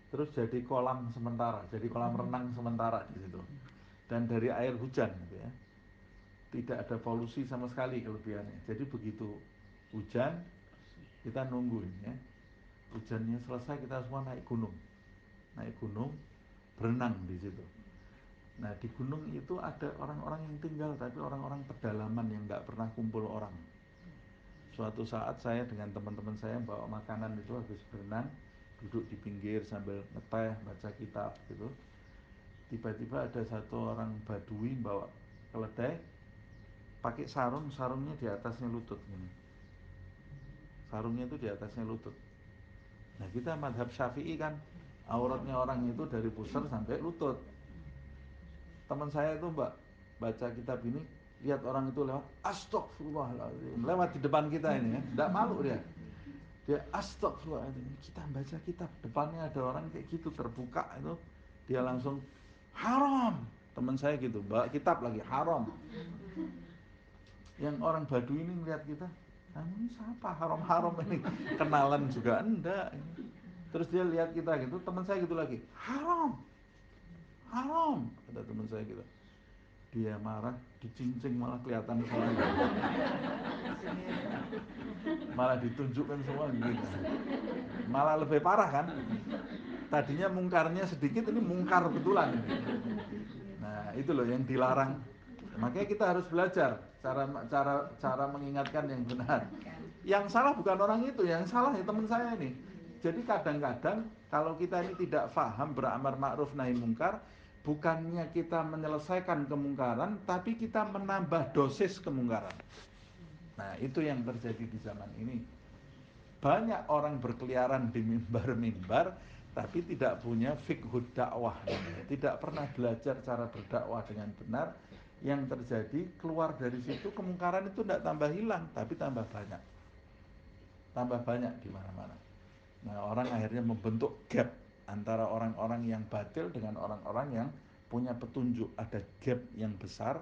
terus jadi kolam sementara, jadi kolam renang sementara di situ. Dan dari air hujan, gitu ya, tidak ada polusi sama sekali kelebihannya. Jadi begitu hujan, kita nungguin ya, hujannya selesai kita semua naik gunung, berenang di situ. Nah, di gunung itu ada orang-orang yang tinggal, tapi orang-orang pedalaman yang nggak pernah kumpul orang. Suatu saat saya dengan teman-teman saya bawa makanan itu, habis berenang, duduk di pinggir sambil ngeteh, baca kitab gitu. Tiba-tiba ada satu orang Badui bawa keledai, pakai sarungnya di atasnya lutut gini. Sarungnya itu di atasnya lutut. Nah, kita madhab Syafi'i kan, auratnya orang itu dari pusar sampai lutut. Teman saya itu baca kitab ini, lihat orang itu lewat, astagfirullahaladzim, lewat di depan kita ini ya, tidak malu dia astagfirullahaladzim, kita baca kitab, depannya ada orang kayak gitu terbuka itu, dia langsung haram. Teman saya gitu, bawa kitab lagi, haram. Yang orang Baduy ini melihat kita, kamu ini siapa, haram-haram ini, kenalan juga enggak. Terus dia lihat kita gitu, teman saya gitu lagi, haram, kata teman saya gitu. Dia marah, dicincing malah kelihatan semua, malah ditunjukkan semua gitu. Malah lebih parah kan, tadinya mungkarnya sedikit, ini mungkar betulan. Nah, itu loh yang dilarang. Makanya kita harus belajar cara mengingatkan yang benar. Yang salah bukan orang itu, yang salah ya teman saya ini. Jadi kadang-kadang kalau kita ini tidak paham beramar ma'ruf nahi mungkar, bukannya kita menyelesaikan kemungkaran, tapi kita menambah dosis kemungkaran. Nah, itu yang terjadi di zaman ini. Banyak orang berkeliaran di mimbar-mimbar, tapi tidak punya fiqhud dakwah, tidak pernah belajar cara berdakwah dengan benar. Yang terjadi, keluar dari situ kemungkaran itu tidak tambah hilang, tapi tambah banyak di mana-mana. Nah, orang akhirnya membentuk gap antara orang-orang yang batil dengan orang-orang yang punya petunjuk. Ada gap yang besar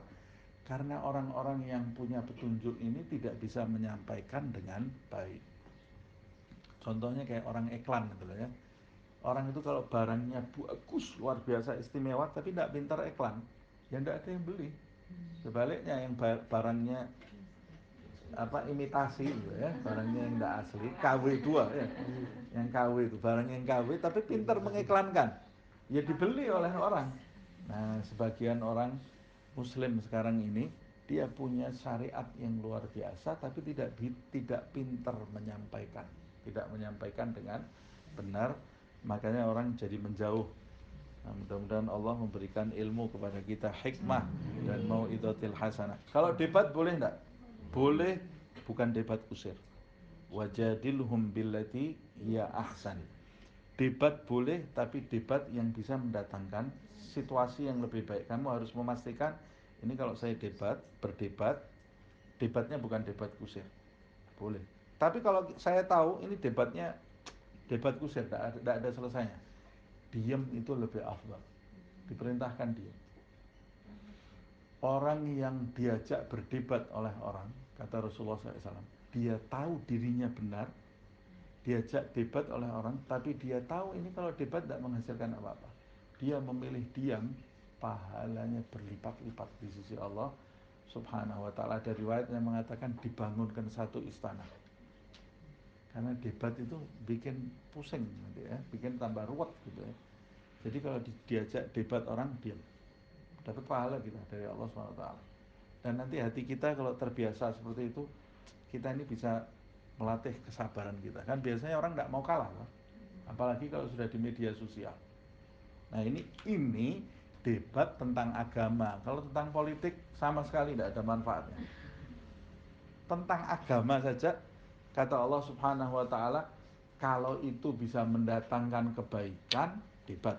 karena orang-orang yang punya petunjuk ini tidak bisa menyampaikan dengan baik. Contohnya kayak orang iklan gitu loh ya. Orang itu kalau barangnya bagus, luar biasa istimewa, tapi tidak pintar iklan, ya tidak ada yang beli. Sebaliknya yang barangnya imitasi gitu ya, barangnya yang tidak asli, KW2 ya, yang KW itu barangnya yang KW tapi pintar mengiklankan, ya dibeli oleh orang. Nah, sebagian orang Muslim sekarang ini dia punya syariat yang luar biasa, tapi tidak pintar menyampaikan, tidak menyampaikan dengan benar, makanya orang jadi menjauh. Nah, mudah-mudahan Allah memberikan ilmu kepada kita, hikmah dan mau'izatil hasanah. Kalau debat boleh enggak? Boleh, bukan debat kusir. Wajadilhum billati hiya ahsan. Debat boleh, tapi debat yang bisa mendatangkan situasi yang lebih baik. Kamu harus memastikan, ini kalau saya berdebat, debatnya bukan debat kusir. Boleh. Tapi kalau saya tahu ini debat kusir, tidak ada selesainya, diam itu lebih afdal. Diperintahkan diam. Orang yang diajak berdebat oleh orang, kata Rasulullah SAW, dia tahu dirinya benar, diajak debat oleh orang, tapi dia tahu ini kalau debat tidak menghasilkan apa-apa, dia memilih diam, pahalanya berlipat-lipat di sisi Allah Subhanahu wa ta'ala. Ada riwayat yang mengatakan dibangunkan satu istana. Karena debat itu bikin pusing gitu ya, bikin tambah ruwet gitu ya. Jadi kalau diajak debat orang, diam, dapat pahala kita dari Allah SWT. Dan nanti hati kita kalau terbiasa seperti itu, kita ini bisa melatih kesabaran kita. Kan biasanya orang tidak mau kalah, kan? Apalagi kalau sudah di media sosial. Nah, ini debat tentang agama. Kalau tentang politik sama sekali tidak ada manfaatnya. Tentang agama saja, kata Allah Subhanahu wa ta'ala, kalau itu bisa mendatangkan kebaikan, debat.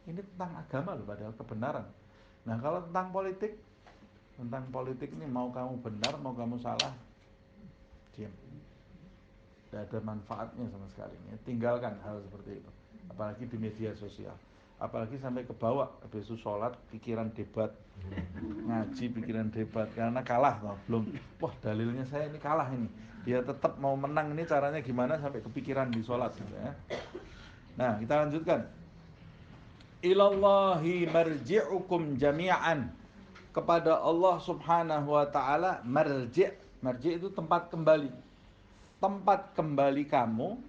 Ini tentang agama loh, padahal kebenaran. Nah, kalau tentang politik ini mau kamu benar, mau kamu salah, diam. tidak ada manfaatnya sama sekali. Tinggalkan hal seperti itu, apalagi di media sosial, apalagi sampai ke bawah besok sholat pikiran debat, ngaji pikiran debat karena kalah toh, belum wah dalilnya saya ini kalah ini, dia tetap mau menang, ini caranya gimana sampai kepikiran di sholat gitu ya. Nah kita lanjutkan, ilallahi marji'ukum jami'an, kepada Allah subhanahu wa ta'ala marji'. Marji' itu tempat kembali, tempat kembali kamu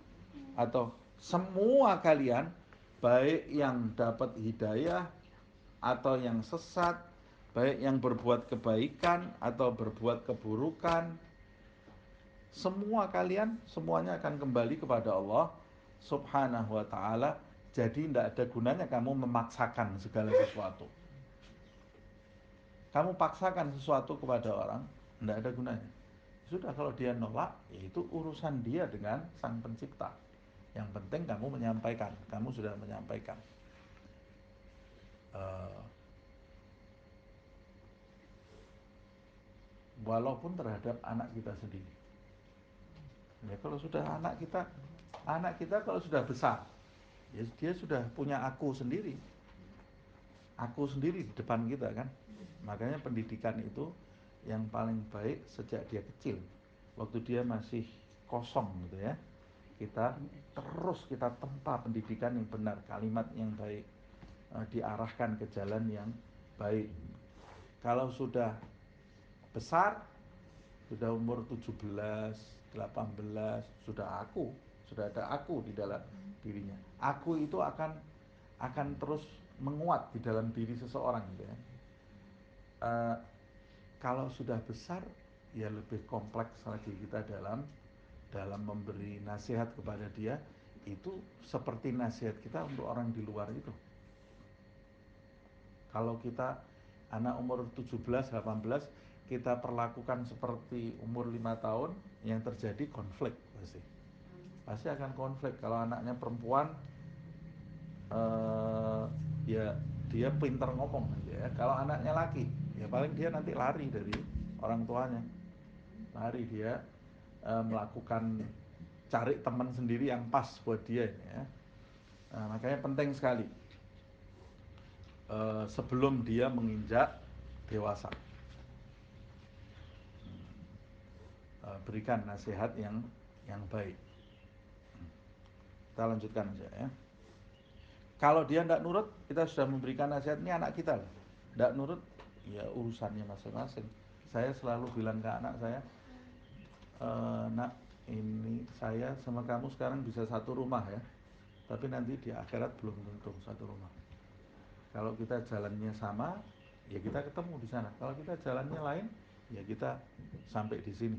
atau semua kalian, baik yang dapat hidayah atau yang sesat, baik yang berbuat kebaikan atau berbuat keburukan, semua kalian semuanya akan kembali kepada Allah subhanahu wa ta'ala. Jadi tidak ada gunanya kamu memaksakan segala sesuatu. Kamu paksakan sesuatu kepada orang, tidak ada gunanya. Sudah, kalau dia nolak, ya itu urusan dia dengan sang pencipta. Yang penting kamu menyampaikan, kamu sudah menyampaikan. Walaupun terhadap anak kita sendiri. Ya kalau sudah anak kita kalau sudah besar, ya dia sudah punya aku sendiri di depan kita kan. Makanya pendidikan itu yang paling baik sejak dia kecil, waktu dia masih kosong gitu ya, kita tempa pendidikan yang benar, kalimat yang baik, diarahkan ke jalan yang baik. Kalau sudah besar, sudah umur 17, 18, sudah ada aku di dalam dirinya. Aku itu akan terus menguat di dalam diri seseorang gitu ya. Kalau sudah besar, ya lebih kompleks lagi kita dalam memberi nasihat kepada dia. Itu seperti nasihat kita untuk orang di luar itu. Kalau kita anak umur 17, 18, kita perlakukan seperti umur 5 tahun, yang terjadi konflik pasti akan konflik. Kalau anaknya perempuan, ya dia pintar ngomong ya. Kalau anaknya laki, ya paling dia nanti lari dari orang tuanya, lari dia melakukan, cari teman sendiri yang pas buat dia ya. Nah, makanya penting sekali sebelum dia menginjak dewasa, berikan nasihat yang baik. Kita lanjutkan aja ya. Kalau dia tidak nurut, kita sudah memberikan nasihat, ini anak kita loh, tidak nurut, ya urusannya masing-masing. Saya selalu bilang ke anak saya, nak, ini saya sama kamu sekarang bisa satu rumah ya, tapi nanti di akhirat belum tentu satu rumah. Kalau kita jalannya sama, ya kita ketemu di sana. Kalau kita jalannya lain, ya kita sampai di sini.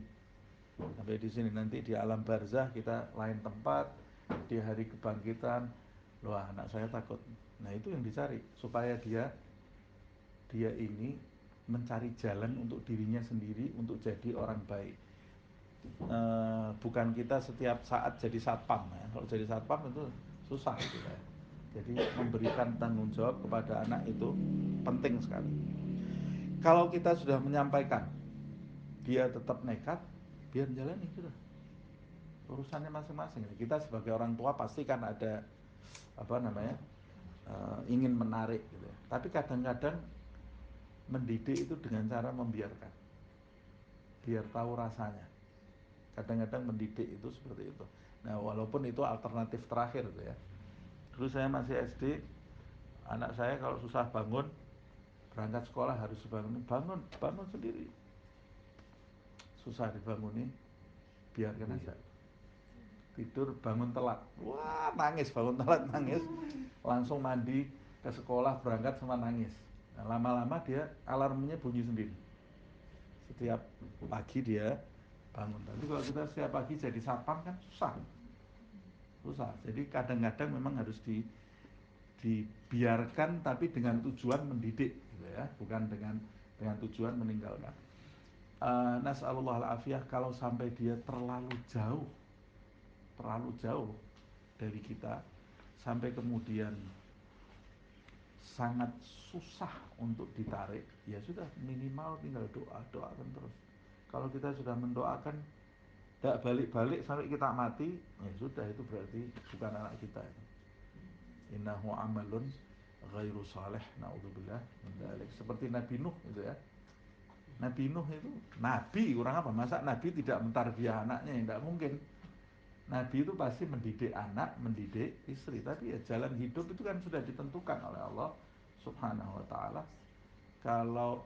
Sampai di sini, nanti di alam barzah kita lain tempat, di hari kebangkitan. Wah, anak saya takut. Nah, itu yang dicari, supaya dia ini mencari jalan untuk dirinya sendiri, untuk jadi orang baik. Bukan kita setiap saat jadi satpam ya. Kalau jadi satpam itu susah gitu ya. Jadi memberikan tanggung jawab kepada anak itu penting sekali. Kalau kita sudah menyampaikan, dia tetap nekat, biar jalani sudah, urusannya masing-masing. Kita sebagai orang tua pasti kan ada ingin menarik gitu ya. Tapi kadang-kadang mendidik itu dengan cara membiarkan, biar tahu rasanya. Kadang-kadang mendidik itu seperti itu. Nah, walaupun itu alternatif terakhir gitu ya. Dulu saya masih SD, anak saya kalau susah bangun, berangkat sekolah harus bangun sendiri. Susah dibangunin, biarkan aja. Tidur bangun telat, wah nangis, bangun telat nangis, langsung mandi ke sekolah, berangkat sama nangis. Nah, lama-lama dia alarmnya bunyi sendiri. Setiap pagi dia bangun. Tapi kalau kita setiap pagi jadi satpam kan susah. Jadi kadang-kadang memang harus dibiarkan, tapi dengan tujuan mendidik gitu ya, bukan dengan tujuan meninggalkan. Nas'alullah al-afiyah. Kalau sampai dia terlalu jauh dari kita, sampai kemudian sangat susah untuk ditarik, ya sudah, minimal tinggal doakan terus. Kalau kita sudah mendoakan, tidak balik-balik sampai kita mati, ya sudah, itu berarti bukan anak kita. Innahu amalun ghairu salih, naudzubillah min dzalik. Seperti Nabi Nuh itu ya. Nabi Nuh itu nabi, orang apa? Masa nabi tidak mentarbiah anaknya? Ya tidak mungkin. Nabi itu pasti mendidik anak, mendidik istri. Tapi ya jalan hidup itu kan sudah ditentukan oleh Allah Subhanahu wa taala. Kalau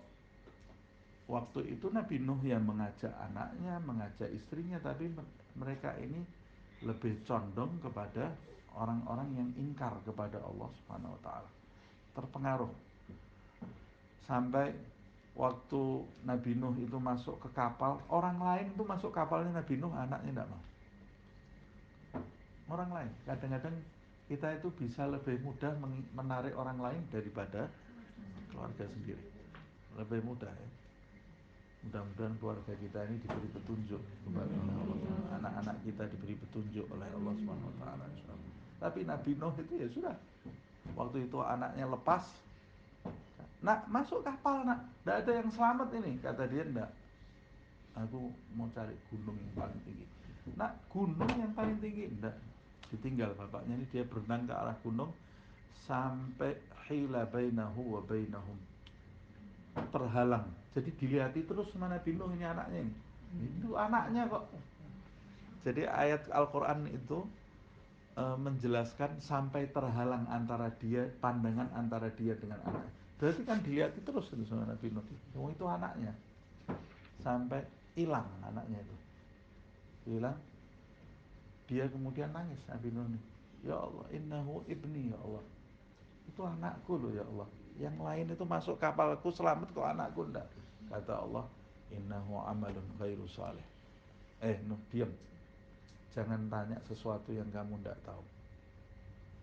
waktu itu Nabi Nuh yang mengajak anaknya, mengajak istrinya, tapi mereka ini lebih condong kepada orang-orang yang ingkar kepada Allah Subhanahu wa taala. Terpengaruh. Sampai waktu Nabi Nuh itu masuk ke kapal, orang lain itu masuk kapalnya Nabi Nuh, anaknya tidak mau. Orang lain, kadang-kadang kita itu bisa lebih mudah menarik orang lain daripada keluarga sendiri. Lebih mudah ya. Mudah-mudahan keluarga kita ini diberi petunjuk kepada Allah. Anak-anak kita diberi petunjuk oleh Allah Subhanahu wa taala. Tapi Nabi Nuh itu ya sudah. Waktu itu anaknya lepas. Nak, masuk kapal, nak. Tidak ada yang selamat ini. Kata dia, enggak. Aku mau cari gunung yang paling tinggi. Nak, gunung yang paling tinggi? Enggak. Ditinggal bapaknya ini, dia berenang ke arah gunung sampai hila bainahu wa bainahum, terhalang. Jadi dilihat terus sama Nabi Nuh, ini anaknya ini. Itu anaknya kok. Jadi ayat Al-Quran itu menjelaskan sampai terhalang antara dia, pandangan antara dia dengan anak. Berarti kan dilihat terus itu sama Nabi Nuh. Oh, itu anaknya. Sampai hilang anaknya itu. Hilang. Dia kemudian nangis Nabi Nuh ini. Ya Allah, innahu ibni, ya Allah. Itu anakku loh ya Allah. Yang lain itu masuk kapalku selamat, kok anakku enggak. Kata Allah, innahu amalun ghairu salih. Nuh, diam. Jangan tanya sesuatu yang kamu enggak tahu.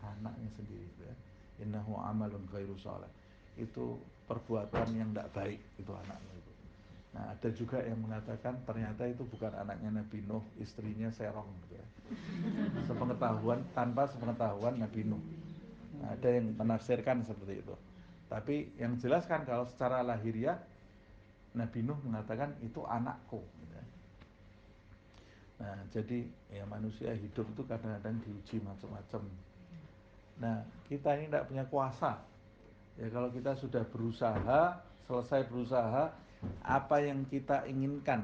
Anaknya sendiri ya. Innahu amalun ghairu salih. Itu perbuatan yang enggak baik, itu anaknya itu. Nah, ada juga yang mengatakan ternyata itu bukan anaknya Nabi Nuh, istrinya Serong gitu ya. Tanpa sepengetahuan Nabi Nuh. Nah, ada yang menafsirkan seperti itu. Tapi yang jelaskan kalau secara lahiriah Nabi Nuh mengatakan itu anakku. Nah, jadi ya manusia hidup itu kadang-kadang diuji macam-macam. Nah, kita ini tidak punya kuasa. Ya kalau kita sudah berusaha, selesai berusaha, apa yang kita inginkan,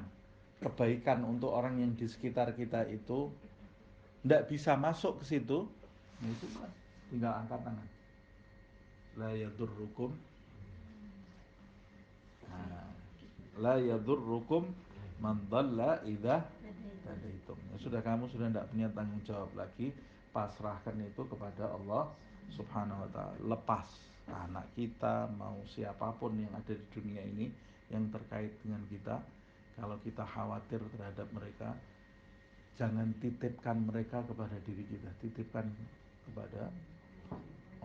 kebaikan untuk orang yang di sekitar kita itu tidak bisa masuk ke situ, ya itu tinggal angkat tangan. La yadurrukum, la yadurrukum man dhalla idza hadaitum. Ya sudah, kamu sudah tidak punya tanggung jawab lagi, pasrahkan itu kepada Allah Subhanahu wa taala. Lepas anak kita, mau siapapun yang ada di dunia ini yang terkait dengan kita, kalau kita khawatir terhadap mereka, jangan titipkan mereka kepada diri kita, titipkan kepada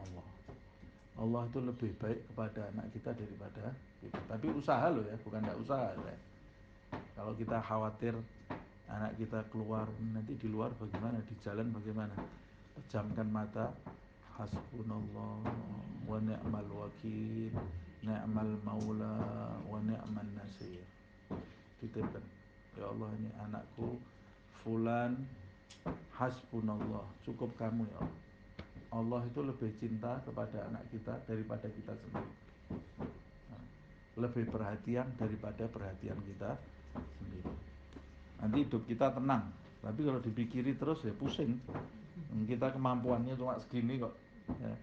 Allah. Allah itu lebih baik kepada anak kita daripada kita. Tapi usaha loh ya, bukan tidak usaha ya. Kalau kita khawatir anak kita keluar, nanti di luar bagaimana, di jalan bagaimana, pejamkan mata. Hasbunallah wa ni'mal wakil, ni'mal maula wa ni'man nasir. Titipkan, ya Allah, ini anakku fulan, hasbunallah, cukup kamu ya Allah. Allah itu lebih cinta kepada anak kita daripada kita sendiri. Lebih perhatian daripada perhatian kita sendiri. Nanti hidup kita tenang. Tapi kalau dipikiri terus ya pusing. Kita kemampuannya cuma segini kok ya.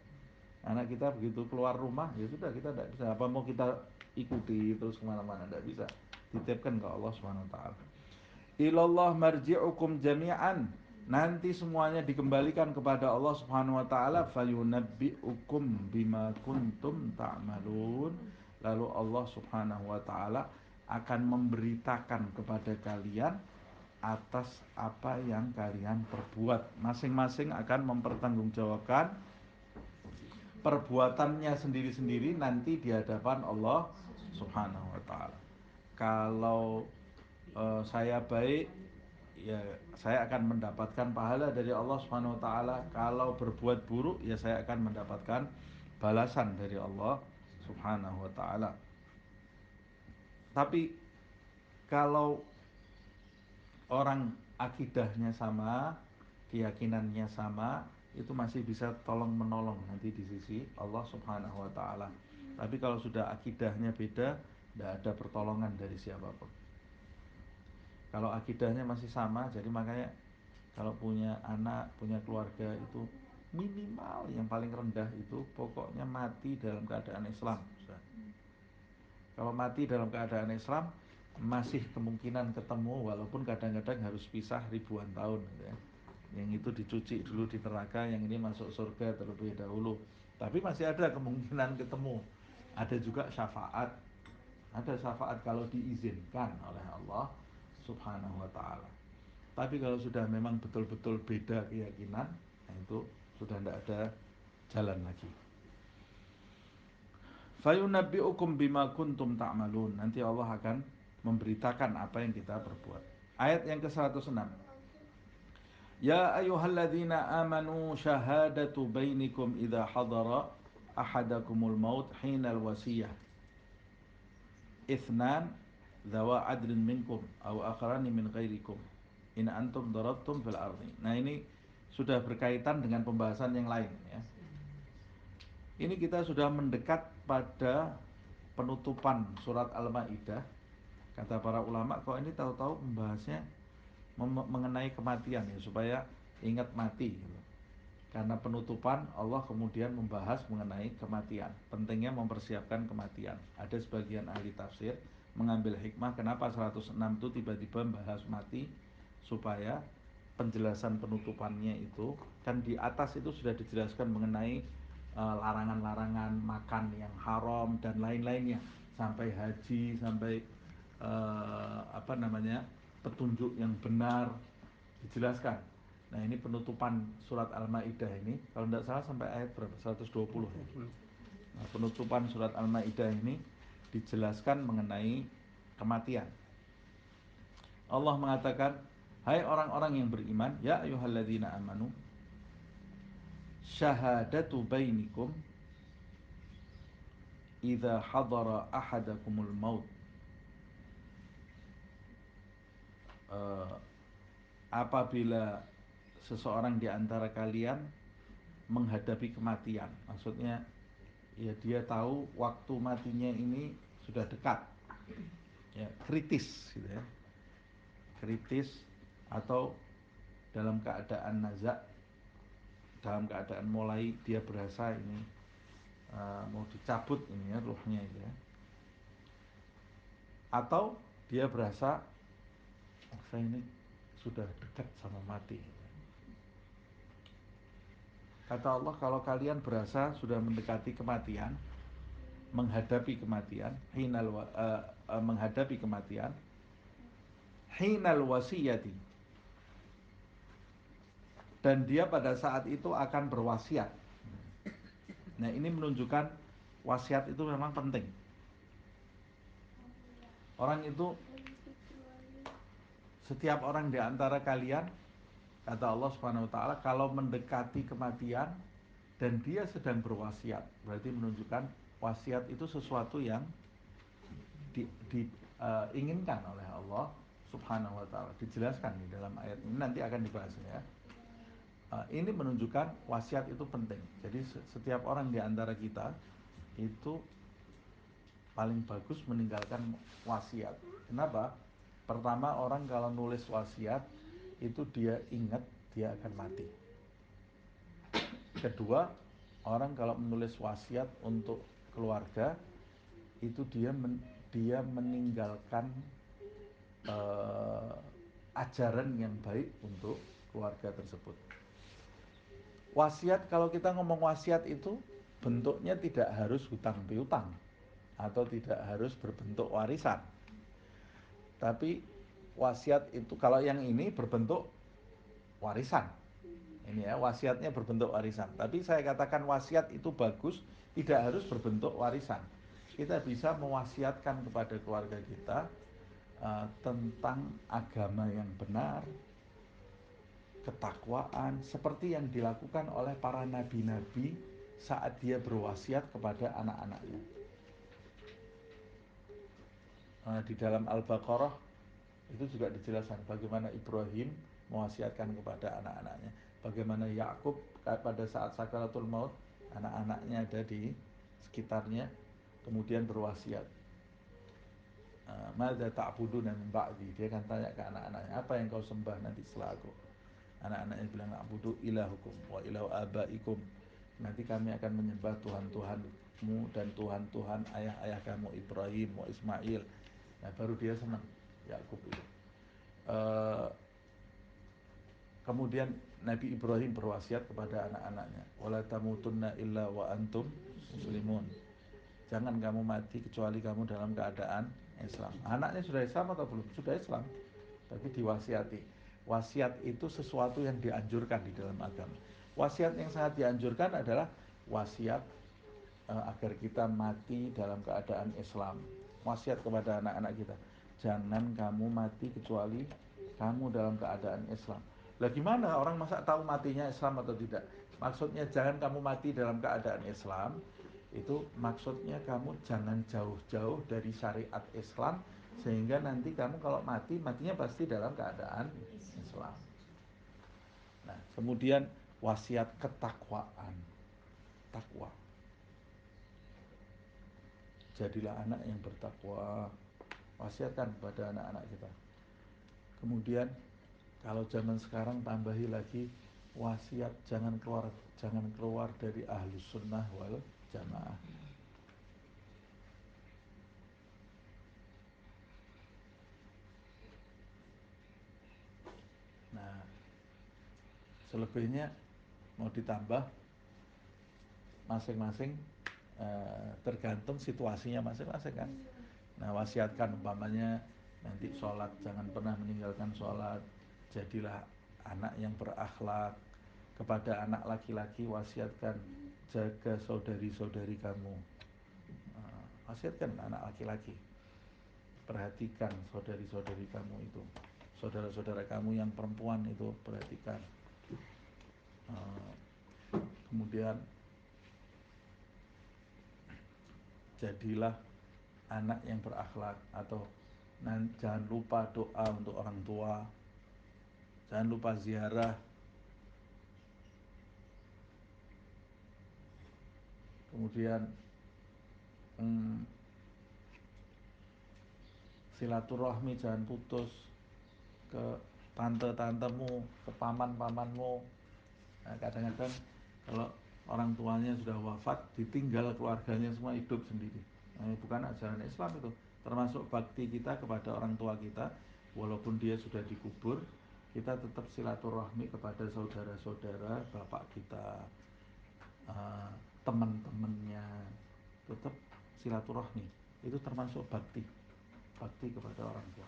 Anak kita begitu keluar rumah, ya sudah, kita tidak bisa. Apa mau kita ikuti terus kemana-mana? Tidak bisa. Titipkan ke Allah Subhanahu wa ta'ala. Ilallah marji'ukum jami'an. Nanti semuanya dikembalikan kepada Allah Subhanahu wa taala, fayunabbi'ukum bima kuntum ta'malun. Lalu Allah Subhanahu wa taala akan memberitakan kepada kalian atas apa yang kalian perbuat. Masing-masing akan mempertanggungjawabkan perbuatannya sendiri-sendiri nanti di hadapan Allah Subhanahu wa taala. Kalau saya baik, ya saya akan mendapatkan pahala dari Allah Subhanahu wa taala. Kalau berbuat buruk, ya saya akan mendapatkan balasan dari Allah Subhanahu wa taala. Tapi kalau orang akidahnya sama, keyakinannya sama, itu masih bisa tolong menolong nanti di sisi Allah Subhanahu wa taala. Tapi kalau sudah akidahnya beda, tidak ada pertolongan dari siapapun. Kalau akidahnya masih sama, jadi makanya kalau punya anak, punya keluarga itu minimal yang paling rendah itu pokoknya mati dalam keadaan Islam. Kalau mati dalam keadaan Islam masih kemungkinan ketemu, walaupun kadang-kadang harus pisah ribuan tahun gitu ya. Yang itu dicuci dulu di neraka, yang ini masuk surga terlebih dahulu. Tapi masih ada kemungkinan ketemu. Ada juga syafaat. Ada syafaat kalau diizinkan oleh Allah Subhanahu wa taala. Tapi kalau sudah memang betul-betul beda keyakinan, nah itu sudah tidak ada jalan lagi. Fayunabbi'ukum bima kuntum ta'malun. Nanti Allah akan memberitakan apa yang kita perbuat. Ayat yang ke-106. Ya ayyuhalladzina amanu syahadatu bainikum idza hadara ahadakumul maut hinal wasiyah. Ithnan dzawa adlin minkum aw akharani min ghairikum in antum darabtum fil ardi. Nah, ini sudah berkaitan dengan pembahasan yang lain ya. Ini kita sudah mendekat pada penutupan surat Al-Maidah. Kata para ulama, kok ini tahu-tahu membahasnya mengenai kematian ya, supaya ingat mati gitu. Karena penutupan Allah kemudian membahas mengenai kematian, pentingnya mempersiapkan kematian. Ada sebagian ahli tafsir mengambil hikmah kenapa 106 itu tiba-tiba membahas mati, supaya penjelasan penutupannya itu kan di atas itu sudah dijelaskan mengenai larangan-larangan makan yang haram dan lain-lainnya, sampai haji, sampai petunjuk yang benar dijelaskan. Nah, ini penutupan surat Al-Maidah ini kalau tidak salah sampai ayat berapa? 120 ya. Nah, penutupan surat Al-Maidah ini dijelaskan mengenai kematian. Allah mengatakan, hai orang-orang yang beriman, ya ayyuhalladzina amanu syahadatu bainikum idza hadara ahadakumul maut. Apabila seseorang di antara kalian menghadapi kematian, maksudnya ya dia tahu waktu matinya ini sudah dekat, ya kritis gitu ya, kritis atau dalam keadaan nazak, dalam keadaan mulai dia berasa ini mau dicabut ini ya ruhnya itu ya, atau dia berasa saya ini sudah dekat sama mati. Kata Allah, kalau kalian berasa sudah mendekati kematian, menghadapi kematian, menghadapi kematian, hinal wasiyati, dan dia pada saat itu akan berwasiat. Nah, ini menunjukkan wasiat itu memang penting. Orang itu, setiap orang di antara kalian, kata Allah Subhanahu wa taala, kalau mendekati kematian dan dia sedang berwasiat, berarti menunjukkan wasiat itu sesuatu yang diinginkan oleh Allah Subhanahu wa taala. Dijelaskan di dalam ayat ini, nanti akan dibahas ya. Ini menunjukkan wasiat itu penting. Jadi setiap orang di antara kita itu paling bagus meninggalkan wasiat. Kenapa? Pertama, orang kalau nulis wasiat itu dia ingat dia akan mati. Kedua, orang kalau menulis wasiat untuk keluarga itu dia meninggalkan ajaran yang baik untuk keluarga tersebut. Wasiat, kalau kita ngomong wasiat itu bentuknya tidak harus hutang piutang atau tidak harus berbentuk warisan. Tapi wasiat itu kalau yang ini berbentuk warisan. Ini ya, wasiatnya berbentuk warisan. Tapi saya katakan wasiat itu bagus, tidak harus berbentuk warisan. Kita bisa mewasiatkan kepada keluarga kita tentang agama yang benar, ketakwaan, seperti yang dilakukan oleh para nabi-nabi saat dia berwasiat kepada anak-anaknya. Di dalam Al-Baqarah Itu juga dijelaskan bagaimana Ibrahim mewasiatkan kepada anak-anaknya, bagaimana Yakub pada saat sakaratul maut anak-anaknya ada di sekitarnya kemudian berwasiat, madza ta'buduna min ba'di, dia akan tanya ke anak-anaknya, apa yang kau sembah nanti setelah aku. Anak-anaknya bilang, na'budu ilahukum wa ilahu abaikum, nanti kami akan menyembah Tuhan-Tuhanmu dan Tuhan-Tuhan ayah-ayah kamu Ibrahim wa Ismail. Nah baru dia senang Yakub itu. Kemudian Nabi Ibrahim berwasiat kepada anak-anaknya, wala tamutunna illa wa antum muslimun, jangan kamu mati kecuali kamu dalam keadaan Islam. Anaknya sudah Islam atau belum? Sudah Islam, tapi diwasiati. Wasiat itu sesuatu yang dianjurkan di dalam agama. Wasiat yang sangat dianjurkan adalah wasiat agar kita mati dalam keadaan Islam. Wasiat kepada anak-anak kita, jangan kamu mati kecuali kamu dalam keadaan Islam. Lah gimana orang masa tahu matinya Islam atau tidak? Maksudnya jangan kamu mati dalam keadaan Islam, itu maksudnya kamu jangan jauh-jauh dari syariat Islam, sehingga nanti kamu kalau mati, matinya pasti dalam keadaan Islam. Nah, kemudian wasiat ketakwaan, takwa. Jadilah anak yang bertakwa, wasiatkan kepada anak-anak kita. Kemudian kalau zaman sekarang tambahi lagi wasiat jangan keluar dari ahlus sunnah wal jamaah. Nah, selebihnya mau ditambah masing-masing, tergantung situasinya masing-masing kan. Nah wasiatkan umpamanya nanti sholat jangan pernah meninggalkan sholat, jadilah anak yang berakhlak. Kepada anak laki-laki wasiatkan jaga saudari-saudari kamu. Wasiatkan anak laki-laki, perhatikan saudari-saudari kamu itu, saudara-saudara kamu yang perempuan itu perhatikan. Kemudian jadilah anak yang berakhlak, atau jangan lupa doa untuk orang tua, jangan lupa ziarah. Kemudian silaturahmi jangan putus ke tante-tantemu, ke paman-pamanmu. Nah, kadang-kadang kalau orang tuanya sudah wafat, ditinggal keluarganya semua hidup sendiri. Nah, bukan ajaran Islam itu. Termasuk bakti kita kepada orang tua kita, walaupun dia sudah dikubur, kita tetap silaturahmi kepada saudara-saudara bapak kita, teman-temannya, tetap silaturahmi. Itu termasuk bakti kepada orang tua.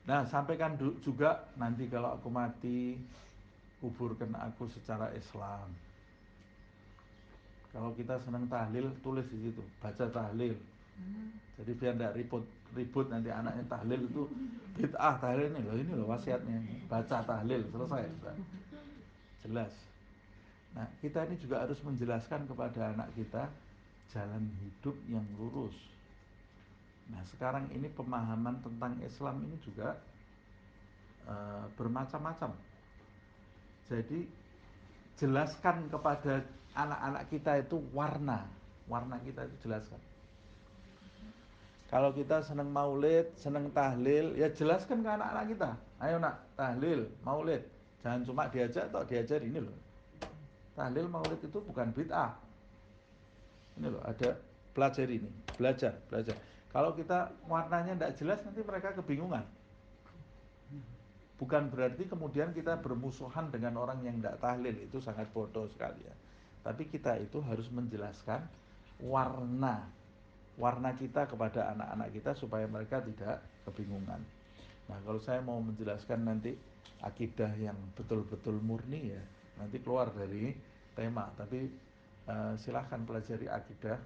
Nah, sampaikan juga nanti kalau aku mati, kuburkan aku secara Islam. Kalau kita senang tahlil, tulis di situ, baca tahlil. Jadi biar tidak ribut nanti anaknya tahlil itu bid'ah tahlil ini loh wasiatnya. Baca tahlil, selesai sudah. Jelas. Nah, kita ini juga harus menjelaskan kepada anak kita jalan hidup yang lurus. Nah, sekarang ini pemahaman tentang Islam ini juga bermacam-macam. Jadi jelaskan kepada anak-anak kita itu warna kita itu jelaskan. Kalau kita senang maulid, senang tahlil, ya jelaskan ke anak-anak kita. Ayo nak, tahlil, maulid. Jangan cuma diajar ini loh. Tahlil maulid itu bukan bid'ah. Ini loh, ada pelajari ini, belajar. Kalau kita warnanya tidak jelas, nanti mereka kebingungan. Bukan berarti kemudian kita bermusuhan dengan orang yang tidak tahlil, itu sangat bodoh sekali ya. Tapi kita itu harus menjelaskan warna kita kepada anak-anak kita supaya mereka tidak kebingungan. Nah, kalau saya mau menjelaskan nanti akidah yang betul-betul murni ya, nanti keluar dari tema. Tapi silahkan pelajari akidah.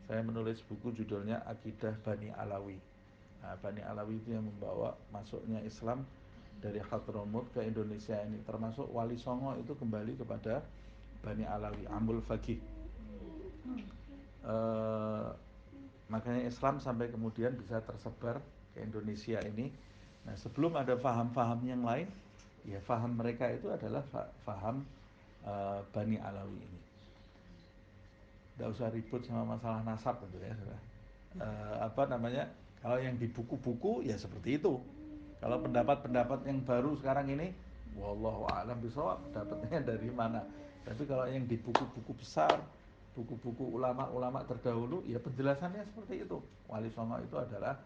Saya menulis buku judulnya Akidah Bani Alawi. Nah, Bani Alawi itu yang membawa masuknya Islam dari Hadramut ke Indonesia ini, termasuk Wali Songo itu kembali kepada Bani Alawi, Amul Faqih. Makanya Islam sampai kemudian bisa tersebar ke Indonesia ini. Nah, sebelum ada faham-faham yang lain, ya faham mereka itu adalah faham Bani Alawi ini. Tidak usah ribut sama masalah nasab gitu ya. Apa namanya? Kalau yang di buku-buku ya seperti itu. Kalau pendapat-pendapat yang baru sekarang ini, wallahu a'lam bishawab, dapatnya dari mana. Tapi kalau yang di buku-buku besar, buku-buku ulama-ulama terdahulu, ya penjelasannya seperti itu. Wali Songo itu adalah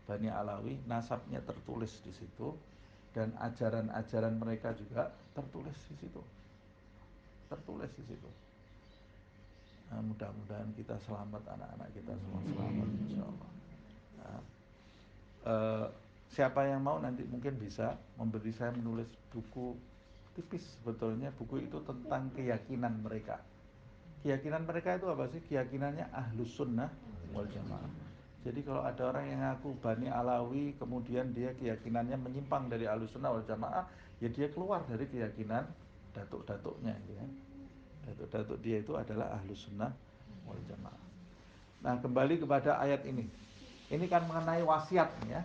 Bani Alawi, nasabnya tertulis di situ, dan ajaran-ajaran mereka juga tertulis di situ. Tertulis di situ. Nah, mudah-mudahan kita selamat, anak-anak kita semua selamat, insya Allah. Nah, siapa yang mau nanti mungkin bisa memberi saya menulis buku tipis, sebetulnya buku itu tentang keyakinan mereka. Keyakinan mereka itu apa sih? Keyakinannya Ahlus Sunnah wal Jamaah. Jadi kalau ada orang yang ngaku Bani Alawi kemudian dia keyakinannya menyimpang dari Ahlus Sunnah wal Jamaah, ya dia keluar dari keyakinan datuk-datuknya ya. Datuk-datuk dia itu adalah Ahlus Sunnah wal Jamaah. Nah, kembali kepada ayat ini. Ini kan mengenai wasiat ya.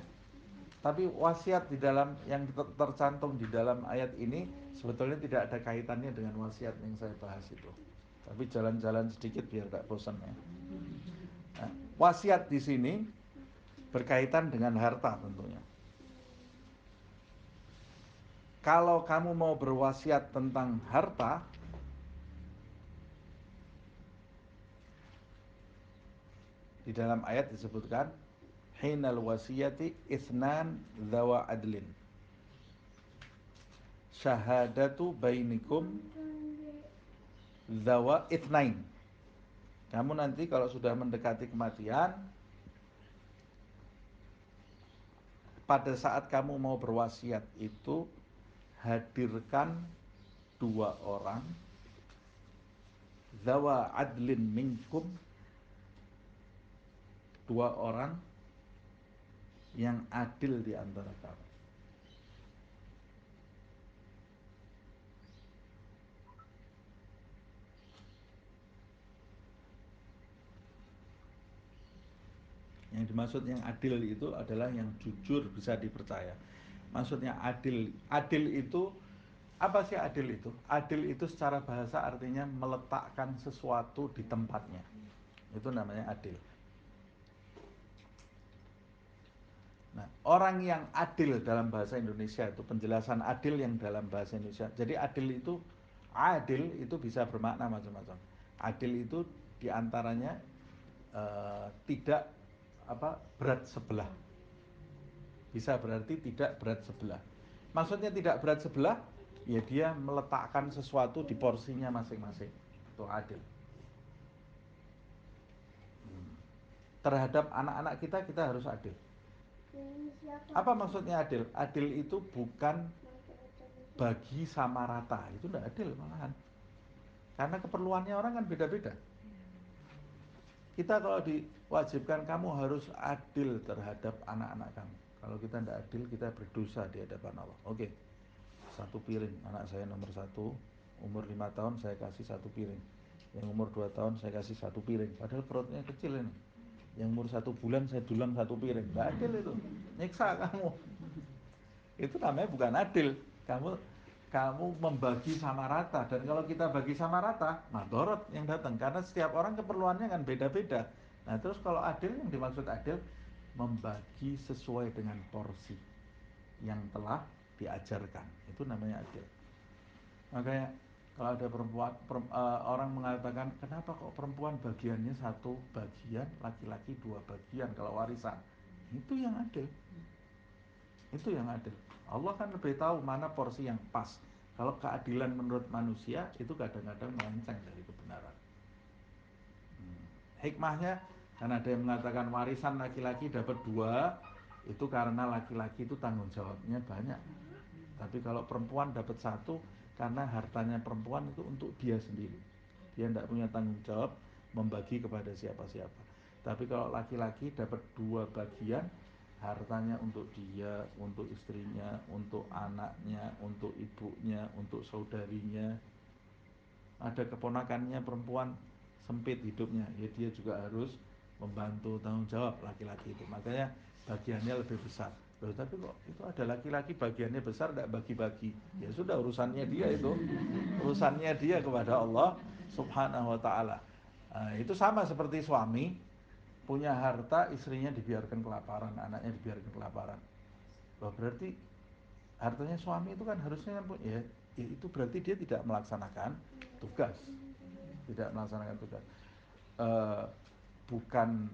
Tapi wasiat di dalam yang tercantum di dalam ayat ini sebetulnya tidak ada kaitannya dengan wasiat yang saya bahas itu. Tapi jalan-jalan sedikit biar gak bosan ya. Nah, wasiat di sini berkaitan dengan harta tentunya. Kalau kamu mau berwasiat tentang harta, di dalam ayat disebutkan hinal wasiyati itsnan dzawa adlin syahadatu bainikum dzawa itsnain. Kamu nanti kalau sudah mendekati kematian, pada saat kamu mau berwasiat itu hadirkan dua orang dzawa adlin minkum, dua orang yang adil di antara kamu. Yang dimaksud yang adil itu adalah yang jujur, bisa dipercaya. Maksudnya adil, adil itu apa sih adil itu? Adil itu secara bahasa artinya meletakkan sesuatu di tempatnya. Itu namanya adil. Nah, orang yang adil dalam bahasa Indonesia itu penjelasan adil yang dalam bahasa Indonesia. Jadi adil itu bisa bermakna macam-macam. Adil itu diantaranya tidak berat sebelah. Bisa berarti tidak berat sebelah. Maksudnya tidak berat sebelah, ya dia meletakkan sesuatu di porsinya masing-masing. Itu adil. Terhadap anak-anak kita harus adil. Apa maksudnya adil? Adil itu bukan bagi sama rata, itu tidak adil malahan. Karena keperluannya orang kan beda-beda. Kita kalau diwajibkan kamu harus adil terhadap anak-anak kamu. Kalau kita tidak adil, kita berdosa di hadapan Allah. Oke, satu piring, anak saya nomor 1, umur 5 tahun saya kasih 1 piring. Yang umur 2 tahun saya kasih 1 piring. Padahal perutnya kecil ini. Yang umur 1 bulan saya dulang 1 piring. Tidak adil itu, nyiksa kamu. Itu namanya bukan adil. Kamu membagi sama rata, dan kalau kita bagi sama rata, madorot yang datang karena setiap orang keperluannya kan beda-beda. Nah, terus kalau adil, yang dimaksud adil membagi sesuai dengan porsi yang telah diajarkan. Itu namanya adil. Makanya kalau ada orang mengatakan kenapa kok perempuan bagiannya 1 bagian, laki-laki 2 bagian kalau warisan. Itu yang adil. Itu yang adil. Allah kan lebih tahu mana porsi yang pas. Kalau keadilan menurut manusia itu kadang-kadang melenceng dari kebenaran. Hikmahnya, karena ada yang mengatakan warisan laki-laki dapat 2, itu karena laki-laki itu tanggung jawabnya banyak. Tapi kalau perempuan dapat 1, karena hartanya perempuan itu untuk dia sendiri. Dia tidak punya tanggung jawab membagi kepada siapa-siapa. Tapi kalau laki-laki dapat 2 bagian, hartanya untuk dia, untuk istrinya, untuk anaknya, untuk ibunya, untuk saudarinya. Ada keponakannya perempuan sempit hidupnya, ya dia juga harus membantu, tanggung jawab laki-laki itu. Makanya bagiannya lebih besar. Loh, tapi kok itu ada laki-laki bagiannya besar tidak bagi-bagi? Ya sudah, urusannya dia itu, urusannya dia kepada Allah Subhanahu wa taala. Nah, itu sama seperti suami punya harta, istrinya dibiarkan kelaparan, anaknya dibiarkan kelaparan. Loh, berarti hartanya suami itu kan harusnya kan ya, ya itu berarti dia tidak melaksanakan tugas, tidak melaksanakan tugas. Eh, bukan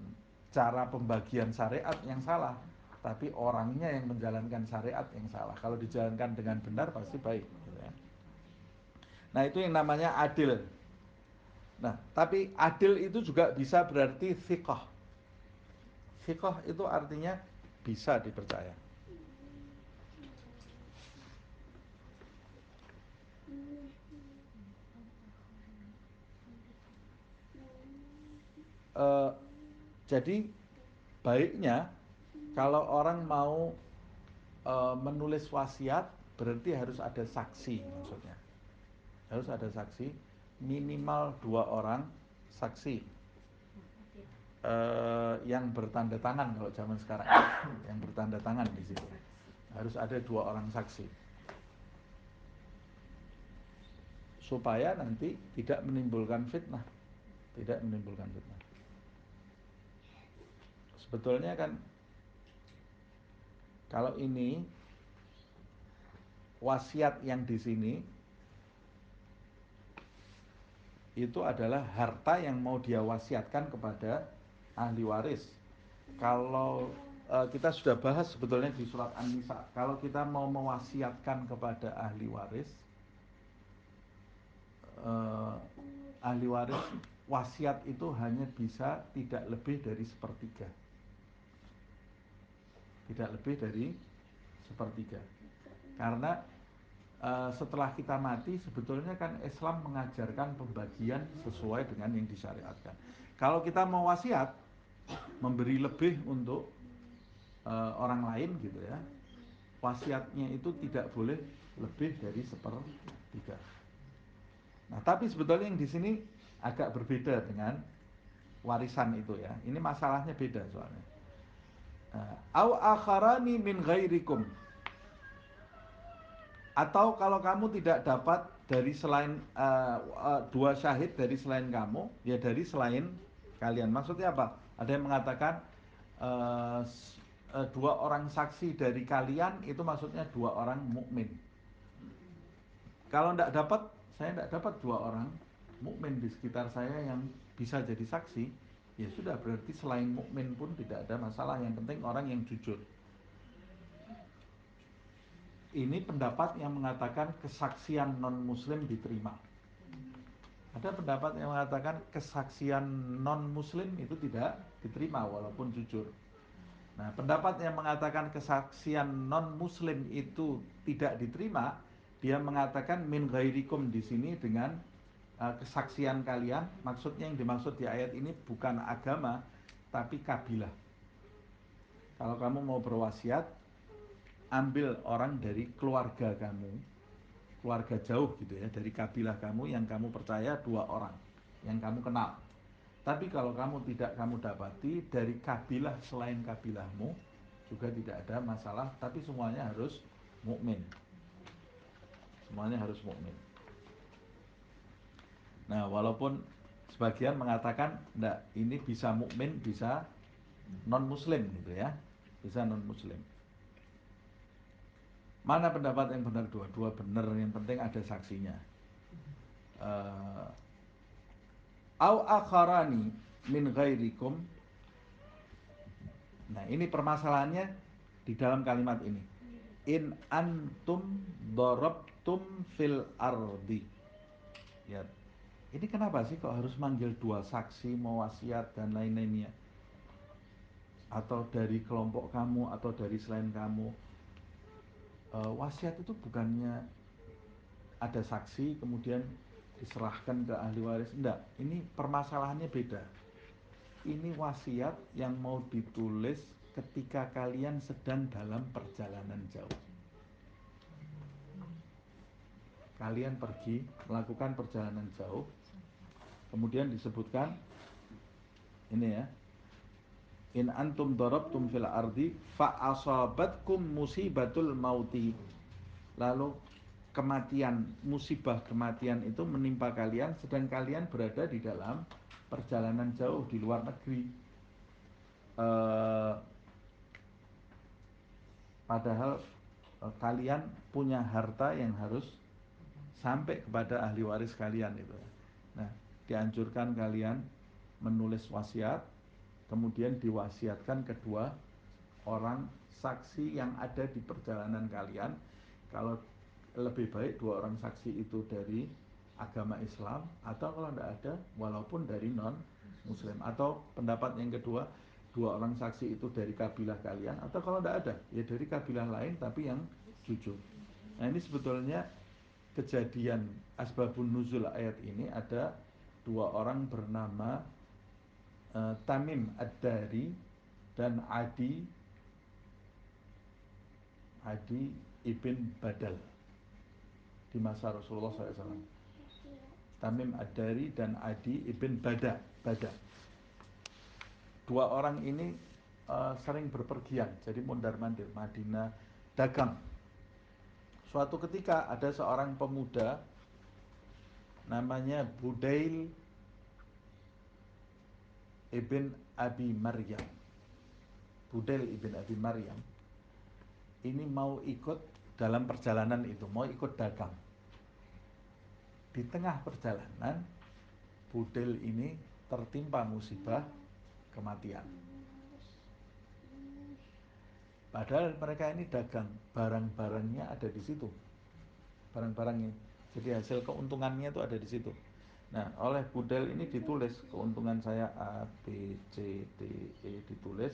cara pembagian syariat yang salah, tapi orangnya yang menjalankan syariat yang salah. Kalau dijalankan dengan benar pasti baik, gitu ya. Nah, itu yang namanya adil. Nah, tapi adil itu juga bisa berarti thiqah. Thiqah itu artinya bisa dipercaya. Eh, jadi baiknya kalau orang mau menulis wasiat berarti harus ada saksi, maksudnya harus ada saksi, minimal 2 orang saksi yang bertanda tangan. Kalau zaman sekarang yang bertanda tangan di situ harus ada 2 orang saksi supaya nanti tidak menimbulkan fitnah, tidak menimbulkan fitnah. Sebetulnya kan kalau ini wasiat yang di sini itu adalah harta yang mau dia wasiatkan kepada ahli waris. Kalau kita sudah bahas sebetulnya di surat An-Nisa, kalau kita mau mewasiatkan kepada ahli waris, eh, ahli waris wasiat itu hanya bisa tidak lebih dari sepertiga, tidak lebih dari sepertiga. Karena setelah kita mati sebetulnya kan Islam mengajarkan pembagian sesuai dengan yang disyariatkan. Kalau kita mau wasiat memberi lebih untuk orang lain gitu ya, wasiatnya itu tidak boleh lebih dari sepertiga. Nah, tapi sebetulnya yang di sini agak berbeda dengan warisan itu ya. Ini masalahnya beda soalnya. Au akharani min ghairikum, atau kalau kamu tidak dapat dari selain 2 syahid dari selain kamu, ya dari selain kalian. Maksudnya apa? Ada yang mengatakan 2 orang saksi dari kalian itu maksudnya 2 orang mukmin. Kalau tidak dapat, saya tidak dapat 2 orang mukmin di sekitar saya yang bisa jadi saksi, ya sudah, berarti selain mukmin pun tidak ada masalah. Yang penting orang yang jujur. Ini pendapat yang mengatakan kesaksian non-muslim diterima. Ada pendapat yang mengatakan kesaksian non-muslim itu tidak diterima walaupun jujur. Nah, pendapat yang mengatakan kesaksian non-muslim itu tidak diterima, dia mengatakan min ghairikum di sini dengan kesaksian kalian. Maksudnya yang dimaksud di ayat ini bukan agama, tapi kabilah. Kalau kamu mau berwasiat, ambil orang dari keluarga kamu, keluarga jauh gitu ya, dari kabilah kamu yang kamu percaya 2 orang yang kamu kenal. Tapi kalau kamu tidak kamu dapati dari kabilah selain kabilahmu juga tidak ada masalah, tapi semuanya harus mukmin. Semuanya harus mukmin. Nah, walaupun sebagian mengatakan enggak, ini bisa mukmin, bisa non muslim gitu ya. Bisa non muslim. Mana pendapat yang benar? Dua benar, yang penting ada saksinya. Au akharani min ghairikum. Nah, ini permasalahannya di dalam kalimat ini. In antum darabtum fil ardi. Ya. Ini kenapa sih kok harus manggil 2 saksi, mau wasiat dan lain-lainnya? Atau dari kelompok kamu atau dari selain kamu. Wasiat itu bukannya ada saksi kemudian diserahkan ke ahli waris. Enggak, ini permasalahannya beda. Ini wasiat yang mau ditulis ketika kalian sedang dalam perjalanan jauh. Kalian pergi melakukan perjalanan jauh, kemudian disebutkan ini ya, in antum darabtum fil ardi fa asabatkum musibatul mauti, lalu kematian, musibah kematian itu menimpa kalian sedang kalian berada di dalam perjalanan jauh di luar negeri. Padahal kalian punya harta yang harus sampai kepada ahli waris kalian itu. Nah, dianjurkan kalian menulis wasiat, kemudian diwasiatkan kedua orang saksi yang ada di perjalanan kalian. Kalau lebih baik dua orang saksi itu dari agama Islam, atau kalau tidak ada walaupun dari non muslim, atau pendapat yang kedua dua orang saksi itu dari kabilah kalian, atau kalau tidak ada ya dari kabilah lain tapi yang jujur. Nah, ini sebetulnya kejadian asbabun nuzul ayat ini ada dua orang bernama Tamim Ad-Dari dan Adi ibn Badal di masa Rasulullah SAW. Tamim Ad-Dari dan Adi ibn Bada. Dua orang ini sering berpergian, jadi mondar-mandir Madinah, dagang. Suatu ketika ada seorang pemuda namanya Budail ibn Abi Maryam. Budail ibn Abi Maryam ini mau ikut dalam perjalanan itu, mau ikut dagang. Di tengah perjalanan, Budail ini tertimpa musibah kematian. Padahal mereka ini dagang, barang-barangnya ada di situ. Barang-barangnya. Jadi hasil keuntungannya itu ada di situ. Nah, oleh Budail ini ditulis keuntungan saya A, B, C, D, E, ditulis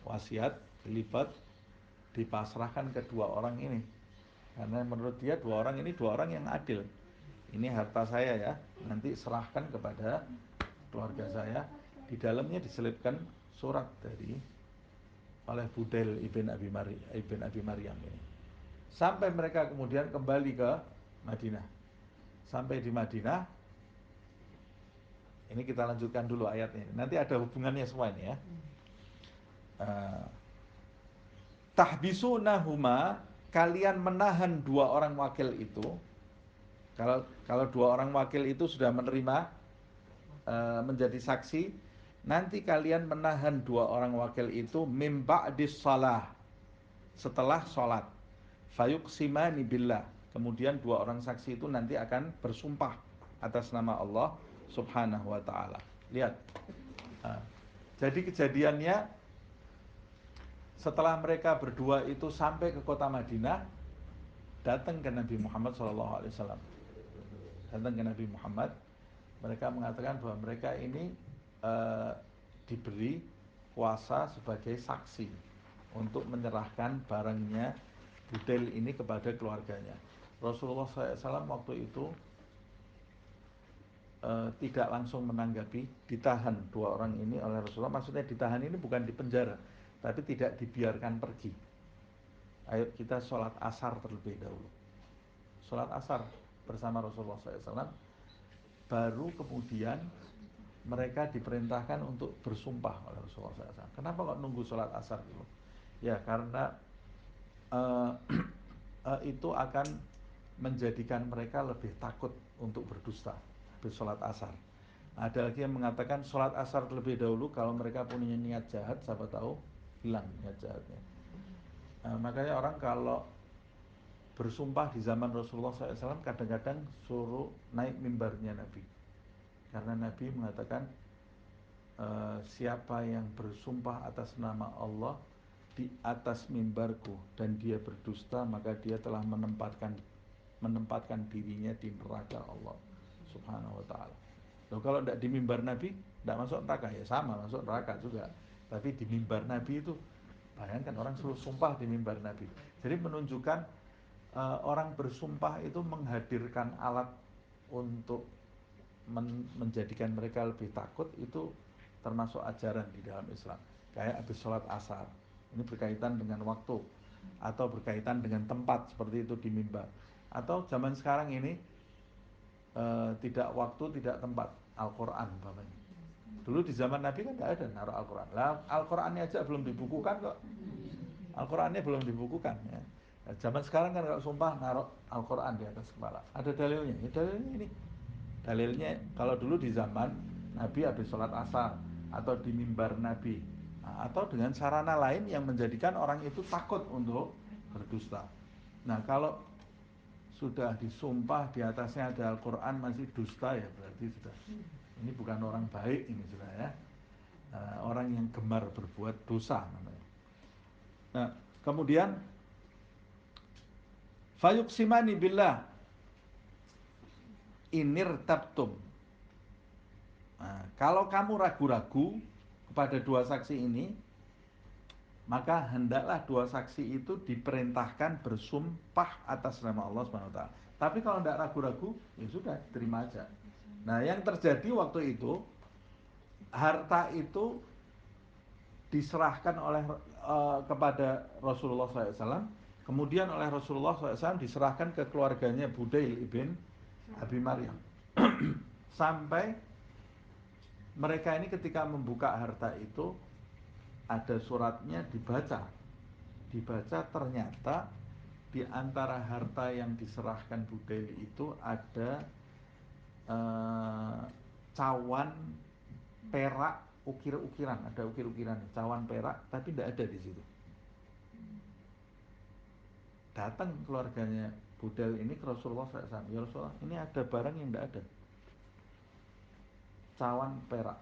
wasiat, dilipat, dipasrahkan ke dua orang ini. Karena menurut dia dua orang ini dua orang yang adil. Ini harta saya ya, nanti serahkan kepada keluarga saya. Di dalamnya diselipkan surat dari oleh Budail ibn Abi Maryam ini. Sampai mereka kemudian kembali ke Madinah. Sampai di Madinah, ini kita lanjutkan dulu ayatnya. Nanti ada hubungannya semua ini ya. Tahbisunahuma, kalian menahan dua orang wakil itu. Kalau dua orang wakil itu sudah menerima menjadi saksi, nanti kalian menahan dua orang wakil itu mim ba'dis shalah, setelah sholat. Fayuqsimani billah, kemudian dua orang saksi itu nanti akan bersumpah atas nama Allah Subhanahu wa ta'ala. Lihat. Jadi kejadiannya setelah mereka berdua itu sampai ke kota Madinah, datang ke Nabi Muhammad SAW. Datang ke Nabi Muhammad, mereka mengatakan bahwa mereka ini diberi kuasa sebagai saksi untuk menyerahkan barangnya Budail ini kepada keluarganya. Rasulullah SAW waktu itu tidak langsung menanggapi, ditahan dua orang ini oleh Rasulullah. Maksudnya ditahan ini bukan di penjara, tapi tidak dibiarkan pergi. Ayo kita sholat asar terlebih dahulu. Sholat asar bersama Rasulullah SAW. Baru kemudian mereka diperintahkan untuk bersumpah oleh Rasulullah SAW. Kenapa kok nunggu sholat asar dulu? Ya karena itu akan menjadikan mereka lebih takut untuk berdusta habis sholat asar. Ada lagi yang mengatakan sholat asar terlebih dahulu, kalau mereka punya niat jahat, siapa tahu hilang niat jahatnya. Makanya orang kalau bersumpah di zaman Rasulullah SAW kadang-kadang suruh naik mimbarnya Nabi, karena Nabi mengatakan siapa yang bersumpah atas nama Allah di atas mimbarku dan dia berdusta, maka dia telah menempatkan dirinya di neraka Allah Subhanahu wa ta'ala. Loh, kalau tidak di mimbar Nabi tidak masuk neraka, ya sama masuk neraka juga, tapi di mimbar Nabi itu, bayangkan orang suruh sumpah di mimbar Nabi. Jadi menunjukkan orang bersumpah itu menghadirkan alat untuk menjadikan mereka lebih takut, itu termasuk ajaran di dalam Islam. Kayak habis sholat asar, ini berkaitan dengan waktu atau berkaitan dengan tempat, seperti itu di mimbar. Atau zaman sekarang ini tidak waktu tidak tempat, Al-Quran Bapak. Dulu di zaman Nabi kan nggak ada naruh Al-Quran. Lah Al-Qurannya aja belum dibukukan kok. Al-Qurannya belum dibukukan ya. Nah, zaman sekarang kan kalau sumpah naruh Al-Quran di atas kepala. Ada dalilnya. Ya, dalilnya ini. Dalilnya kalau dulu di zaman Nabi habis sholat asar atau di mimbar Nabi, nah, atau dengan sarana lain yang menjadikan orang itu takut untuk berdusta. Nah kalau sudah disumpah di atasnya ada Al-Quran masih dusta ya berarti sudah ini bukan orang baik ini sudah ya. Orang yang gemar berbuat dosa namanya. Nah kemudian fayuqsimani billah inir tabtum. Nah, kalau kamu ragu-ragu kepada dua saksi ini, maka hendaklah dua saksi itu diperintahkan bersumpah atas nama Allah SWT. Tapi kalau tidak ragu-ragu, ya sudah, terima aja. Nah, yang terjadi waktu itu, harta itu diserahkan oleh kepada Rasulullah SAW, kemudian oleh Rasulullah SAW diserahkan ke keluarganya Budail ibn Abi Maryam. Sampai mereka ini ketika membuka harta itu ada suratnya dibaca ternyata di antara harta yang diserahkan Budail itu ada cawan perak ukir-ukiran, ada ukir-ukiran cawan perak tapi tidak ada di situ. Datang keluarganya Budail ini ke Rasulullah SAW, ya Rasulullah ini ada barang yang tidak ada, cawan perak.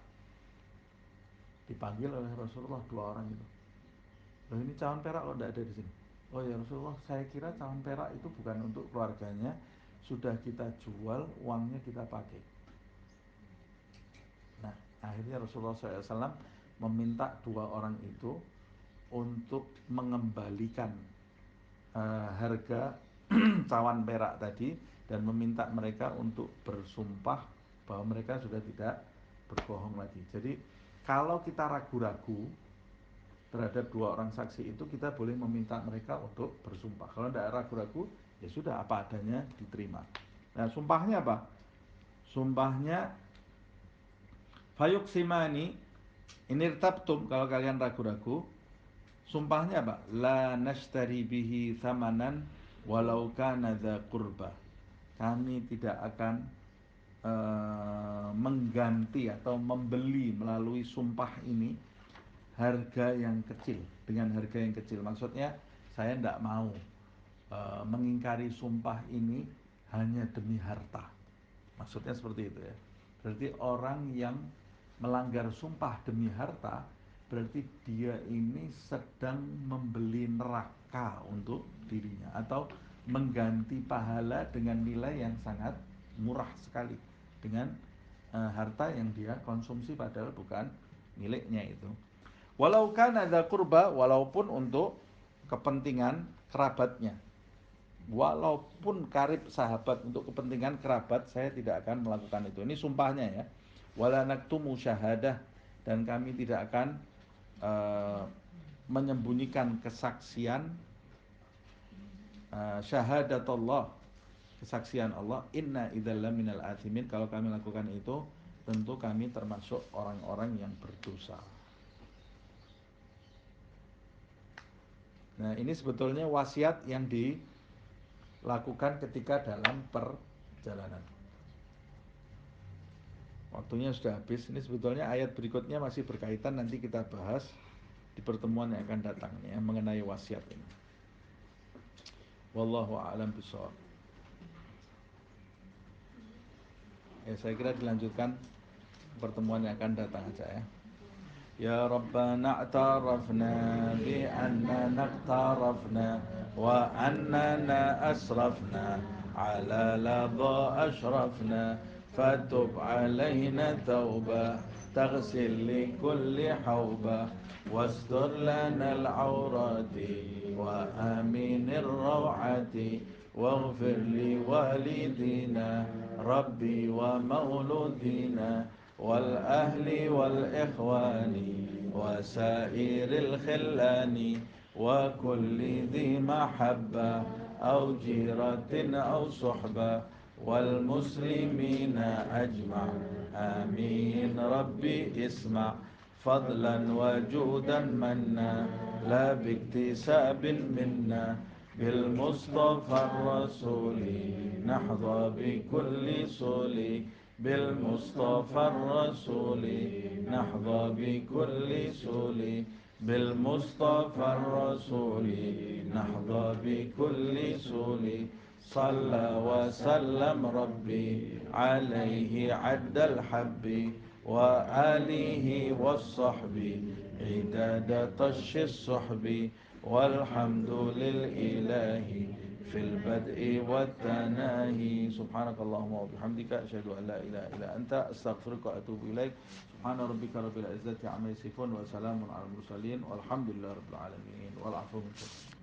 Dipanggil oleh Rasulullah dua orang itu. Loh ini cawan perak kok tidak ada di sini. Oh ya Rasulullah, saya kira cawan perak itu bukan untuk keluarganya, sudah kita jual, uangnya kita pakai. Nah akhirnya Rasulullah SAW meminta dua orang itu untuk mengembalikan harga cawan perak tadi dan meminta mereka untuk bersumpah bahwa mereka sudah tidak berbohong lagi. Jadi kalau kita ragu-ragu terhadap dua orang saksi itu, kita boleh meminta mereka untuk bersumpah. Kalau tidak ragu-ragu, ya sudah apa adanya diterima. Nah sumpahnya apa? Sumpahnya fayuqsimani inirtabtum, kalau kalian ragu-ragu. Sumpahnya apa? La nashtari bihi thamanan walau kana dza qurba. Kami tidak akan mengganti atau membeli melalui sumpah ini harga yang kecil dengan harga yang kecil. Maksudnya saya tidak mau mengingkari sumpah ini hanya demi harta. Maksudnya seperti itu ya. Berarti orang yang melanggar sumpah demi harta, berarti dia ini sedang membeli neraka untuk dirinya atau mengganti pahala dengan nilai yang sangat murah sekali dengan harta yang dia konsumsi padahal bukan miliknya itu. Walau kana dza qurba, walaupun untuk kepentingan kerabatnya. Walaupun karib sahabat, untuk kepentingan kerabat saya tidak akan melakukan itu. Ini sumpahnya ya. Wala naktumu syahadah, dan kami tidak akan menyembunyikan kesaksian syahadatullah, kesaksian Allah. Inna idzal minal athimin, kalau kami lakukan itu tentu kami termasuk orang-orang yang berdosa. Nah ini sebetulnya wasiat yang dilakukan ketika dalam perjalanan. Waktunya sudah habis. Ini sebetulnya ayat berikutnya masih berkaitan, nanti kita bahas di pertemuan yang akan datang ya, mengenai wasiat ini. Wallahu a'lam bishawab. Ya saya kira dilanjutkan pertemuan yang akan datang aja ya. Ya Rabbana a'tarafna bi annana aqtarafna wa annana asrafna ala ladha ashrafna fatub alayna tawbah taghsil li kulli hawbah wastur lana al-awrati wa aminir raw'ati waghfir li walidina rabbi wa mauludina والأهل والإخوان وسائر الخلان وكل ذي محبة أو جيرة أو صحبة والمسلمين أجمع آمين ربي اسمع فضلا وجودا منا لا باكتساب منا بالمصطفى الرسول نحظى بكل صول بالمصطفى الرسول نحظى بكل صول بالمصطفى الرسول نحظى بكل صول صلى وسلم ربي عليه عد الحب وآله والصحب عداد طش الصحب والحمد للإله في البدء والتناهي سبحانك اللهم وبحمدك أشهد أن لا إله إلا أنت أستغفرك وأتوب إليك سبحان ربك رب العزة عما يصفون وسلام على المرسلين والحمد لله رب العالمين والعفو منكم